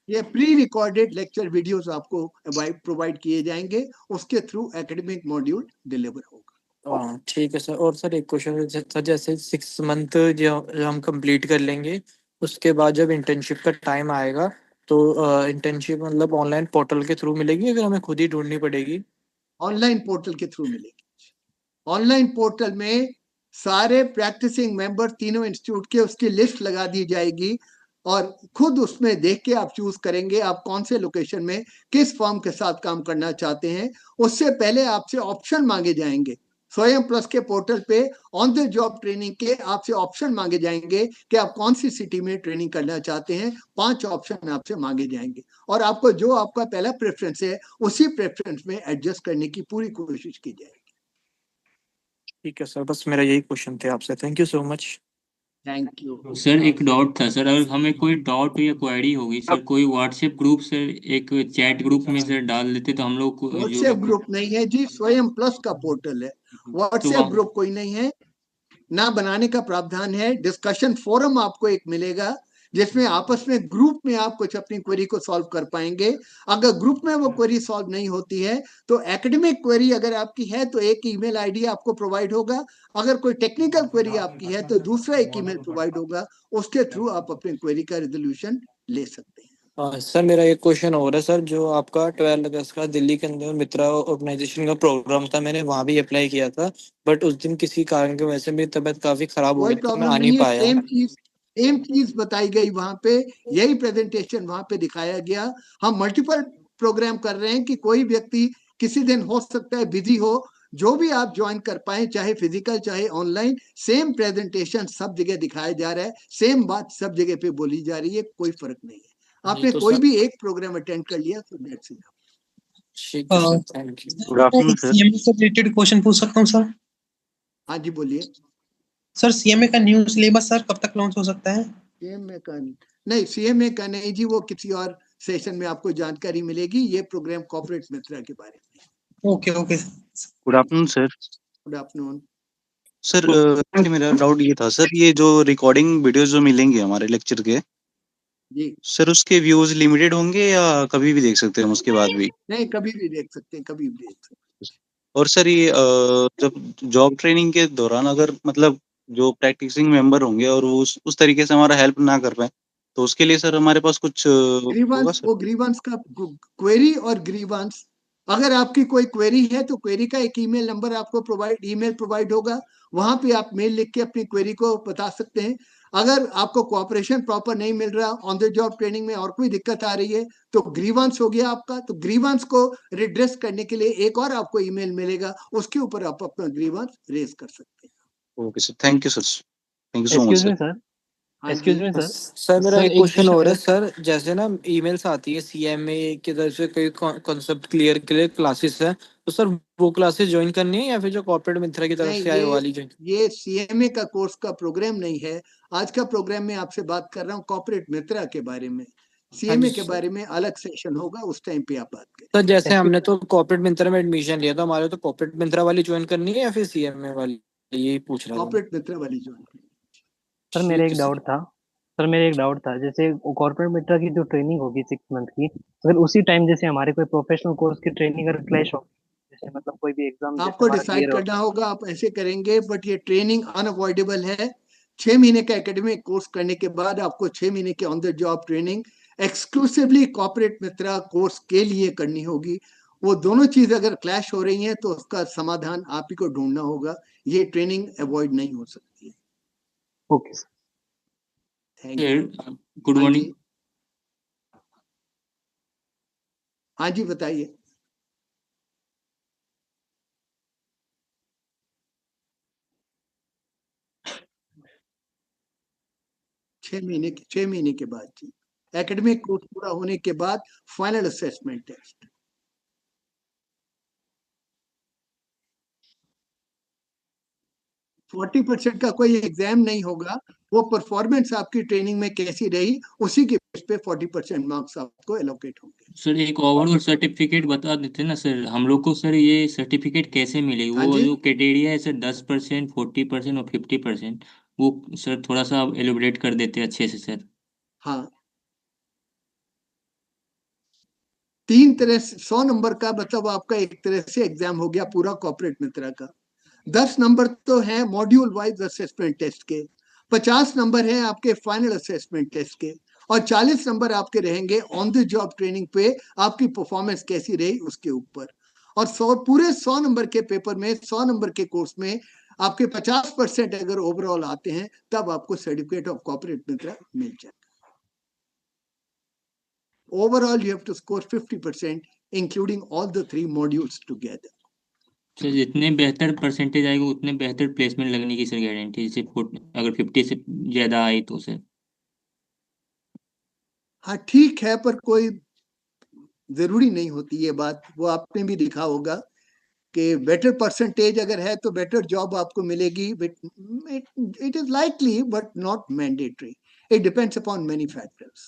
ये प्री रिकॉर्डेड लेक्चर वीडियोस आपको प्रोवाइड किए जाएंगे, उसके थ्रू एकेडमिक मॉड्यूल डिलीवर होगा। हाँ ठीक है सर। और सर एक क्वेश्चन सर, जैसे 6 मंथ जो हम कंप्लीट कर लेंगे, उसके बाद जब इंटर्नशिप का टाइम आएगा तो इंटर्नशिप मतलब ऑनलाइन पोर्टल के थ्रू मिलेगी या फिर हमें खुद ही ढूंढनी पड़ेगी? ऑनलाइन पोर्टल के थ्रू मिलेगी। ऑनलाइन पोर्टल में सारे प्रैक्टिसिंग मेंबर तीनों इंस्टीट्यूट के उसकी लिस्ट लगा दी जाएगी और खुद उसमें देख के आप चूज करेंगे आप कौन से लोकेशन में किस फॉर्म के साथ काम करना चाहते हैं। उससे पहले आपसे ऑप्शन मांगे जाएंगे। स्वयं प्लस के पोर्टल पे ऑन द जॉब ट्रेनिंग के आपसे ऑप्शन मांगे जाएंगे कि आप कौन सी सिटी में ट्रेनिंग करना चाहते हैं। 5 ऑप्शन आपसे मांगे जाएंगे और आपको जो आपका पहला प्रेफरेंस है उसी प्रेफरेंस में एडजस्ट करने की पूरी कोशिश की जाएगी। ठीक है सर, बस मेरा यही क्वेश्चन थे आपसे। Thank you so much. Thank you sir एक डाउट था सर, अगर हमें कोई डाउट या क्वेरी होगी सर, कोई व्हाट्सएप ग्रुप सर, एक चैट ग्रुप में सर डाल देते तो हम लोग जो व्हाट्सएप ग्रुप नहीं है जी, स्वयं प्लस का पोर्टल है। व्हाट्सएप ग्रुप कोई नहीं है, ना बनाने का प्रावधान है। डिस्कशन फोरम आपको एक मिलेगा जिसमें आपस में ग्रुप में आप कुछ अपनी क्वेरी को सॉल्व कर पाएंगे। अगर ग्रुप में वो क्वेरी सॉल्व नहीं होती है तो एकेडमिक क्वेरी अगर आपकी है तो एक ईमेल आईडी आपको प्रोवाइड होगा। अगर कोई टेक्निकल क्वेरी आपकी है तो दूसरा एक ईमेल प्रोवाइड होगा, उसके थ्रू आप अपनी क्वेरी का रिजोल्यूशन ले सकते हैं। सर मेरा एक क्वेश्चन और है सर, जो आपका 12 अगस्त का दिल्ली के अंदर मित्रा ऑर्गेनाइजेशन का प्रोग्राम था, मैंने वहाँ भी अप्लाई किया था, बट उस दिन किसी कारण की वजह से मेरी तबीयत काफी खराब हो कोई गई तो मैं प्रॉब्लम आ नहीं नहीं है। पाया। सेम चीज बताई गई वहां पे, यही प्रेजेंटेशन वहां पे दिखाया गया। हम मल्टीपल प्रोग्राम कर रहे हैं कि कोई व्यक्ति किसी दिन हो सकता है बिजी हो, जो भी आप ज्वाइन कर पाए, चाहे फिजिकल चाहे ऑनलाइन, सेम प्रेजेंटेशन सब जगह दिखाया जा रहा है, सेम बात सब जगह पे बोली जा रही है, कोई फर्क नहीं है। आपने तो कोई सर भी एक प्रोग्राम अटेंड कर लिया तो दैट्स इट। ठीक है sir, thank you. Good afternoon sir. CMA से रिलेटेड क्वेश्चन पूछ सकता हूँ सर? हाँ जी बोलिए। सर सीएमए का न्यू सिलेबस सर कब तक लॉन्च हो सकता है? सीएमए का नहीं, सीएमए का नहीं जी, वो किसी और सेशन में आपको जानकारी मिलेगी। ये प्रोग्राम कॉर्पोरेट मित्रा के बारे में। Okay okay. Good afternoon sir. Good afternoon sir actually मेरा डाउट ये था सर, ये जो रिकॉर्डिंग वीडियोस जो मिलेंगे हमारे लेक्चर के जी सर, उसके व्यूज लिमिटेड होंगे या कभी भी देख सकते हैं हम उसके बाद भी? नहीं, कभी भी देख सकते हैं, कभी भी देख सकते हैं। और सर ये जब जॉब ट्रेनिंग के दौरान अगर मतलब जो प्रैक्टिसिंग मेंबर होंगे और वो उस तरीके से हमारा हेल्प ना कर पाए तो उसके लिए सर हमारे पास कुछ होगा ग्रीवांस, सर? वो ग्रीवांस का क्वेरी और ग्रीवांस, अगर आपकी कोई क्वेरी है तो क्वेरी का एक ईमेल नंबर आपको प्रोवाइड होगा, वहां पे आप मेल लिख के अपनी क्वेरी को बता सकते हैं। अगर आपको कोऑपरेशन प्रॉपर नहीं मिल रहा, ऑन द जॉब ट्रेनिंग में और कोई दिक्कत आ रही है, तो ग्रीवांस हो गया आपका, तो ग्रीवांस को रिड्रेस करने के लिए एक और आपको ईमेल मिलेगा, उसके ऊपर आप अपना ग्रीवांस रेज कर सकते हैं। Okay sir, thank you sir, thank you so much excuse sir. Me sir, हाँ एक्सक्यूज जी मी सर। सर मेरा एक क्वेश्चन और है अगर सर, जैसे ना ईमेल्स आती है सीएमए की तरफ से, कोई कॉन्सेप्ट क्लियर के लिए क्लासेस है, तो सर वो क्लासेस ज्वाइन करनी है या फिर जो कॉर्पोरेट मित्रा की तरफ नहीं, से आए वाली ज्वाइन? ये सीएमए का कोर्स का प्रोग्राम नहीं है। आज का प्रोग्राम में आपसे बात कर रहा हूँ कॉर्पोरेट मित्रा के बारे में। हाँ सीएमए जी के सर। बारे में अलग सेशन होगा, उस टाइम पे आप बात करें। सर जैसे हमने तो कॉर्पोरेट मित्रा में एडमिशन लिया था, हमारे तो कॉर्पोरेट मित्रा वाली ज्वाइन करनी है या फिर सीएमए वाली, यही पूछ रहा था मैं। कॉर्पोरेट मित्रा वाली ज्वाइन करें। सर मेरा ठीक एक है डाउट था। सर मेरा एक डाउट था, जैसे कॉर्पोरेट मित्रा की जो ट्रेनिंग होगी 6 मंथ की, अगर उसी टाइम जैसे हमारे कोई प्रोफेशनल कोर्स की ट्रेनिंग अगर क्लैश हो, जैसे मतलब कोई भी एग्जाम जैसे आपको हमारा डिसाइड क्लियर हो। करना होगा आप ऐसे करेंगे, बट ये ट्रेनिंग अनअवॉइडेबल है। 6 महीने का एकेडमिक कोर्स करने के बाद आपको 6 महीने की on the job training exclusively corporate Mitra course के लिए करनी होगी। वो दोनों चीज अगर क्लैश हो रही हैं तो उसका समाधान आप ही को ढूंढना होगा। ये ट्रेनिंग अवॉइड नहीं हो सकती है। Okay sir. Thank you. Good हाँ मॉर्निंग। जी, हाँ जी बताइए। छह महीने के बाद जी, एकेडमिक कोर्स पूरा होने के बाद फाइनल असेसमेंट टेस्ट। 40% का कोई एग्जाम नहीं होगा, वो परफॉर्मेंस आपकी ट्रेनिंग में कैसी रही, उसी के बेस पे 40% मार्क्स आपको एलोकेट होंगे। सर एक ओवरऑल सर्टिफिकेट बता देते ना सर हम लोग को। सर ये सर्टिफिकेट कैसे मिलेगी? हाँ वो जी। जो क्राइटेरिया है सर 10%, 40% और 50%, वो सर थोड़ा सा एलोबरेट कर देते अच्छे से सर। हाँ, 3 तरह से 100 नंबर का मतलब आपका एक तरह से एग्जाम हो गया पूरा कॉर्पोरेट मित्रा का। 10 नंबर तो है मॉड्यूल वाइज असेसमेंट टेस्ट के, 50 नंबर है आपके फाइनल असेसमेंट टेस्ट के, और 40 नंबर आपके रहेंगे ऑन द जॉब ट्रेनिंग पे आपकी परफॉर्मेंस कैसी रही उसके ऊपर। और 100 पूरे 100 नंबर के पेपर में 100 नंबर के कोर्स में आपके 50% अगर ओवरऑल आते हैं तब आपको सर्टिफिकेट ऑफ कॉर्पोरेट मित्रा मिल जाएगा। Overall, you have to score 50%, including all the 3 modules together. Sir जितने बेहतर परसेंटेज आएगा उतने बेहतर प्लेसमेंट लगने की सर गारंटी। जैसे अगर 50 से ज्यादा आई तो सर। हाँ ठीक है, पर कोई जरूरी नहीं होती ये बात। वो आपने भी देखा होगा कि बेटर परसेंटेज अगर है तो बेटर जॉब आपको मिलेगी। It is likely but not mandatory. It depends upon many factors.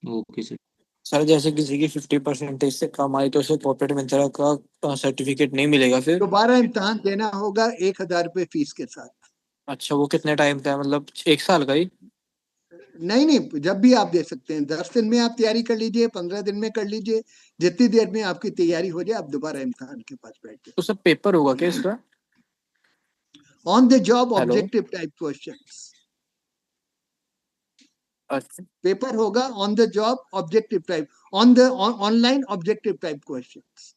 Okay sir. Sir जैसे किसी की 50% से कम आई तो उसे कॉर्पोरेट मित्रा का सर्टिफिकेट नहीं मिलेगा फिर? दोबारा इम्तहान देना होगा 1000 रुपये फीस के साथ। अच्छा, वो कितने टाइम का है, मतलब 1 साल का ही? नहीं, जब भी आप दे सकते हैं। 10 दिन में आप तैयारी कर लीजिए, 15 दिन में कर लीजिए, जितनी देर में आपकी तैयारी हो जाए आप दोबारा इम्तहान के पास बैठ जाए। तो सर पेपर होगा क्या इसका? On the job hello. Objective type questions. अच्छा पेपर होगा on the job objective type, on the online objective type questions.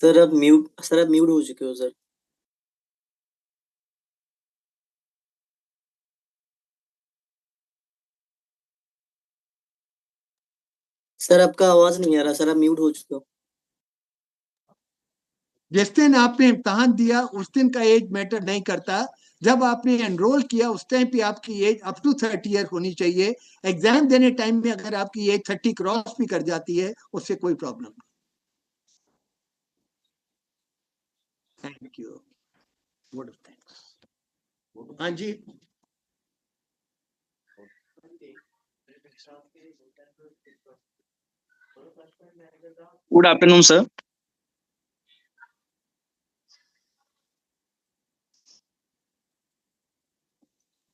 Sir अब म्यूट हो चुके हो सर। सर आपका आवाज नहीं आ रहा सर, आप म्यूट हो चुके हो। जिस दिन आपने इम्तहान दिया उस दिन का एज मैटर नहीं करता। जब आपने एनरोल किया उस टाइम पे आपकी एज अप टू 30 ईयर होनी चाहिए। एग्जाम देने टाइम में अगर आपकी एज 30 क्रॉस भी कर जाती है उससे कोई प्रॉब्लम नहीं। Thank you. Word of thanks. हाँ जी। Good afternoon, sir.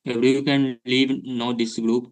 Everybody can leave now this group.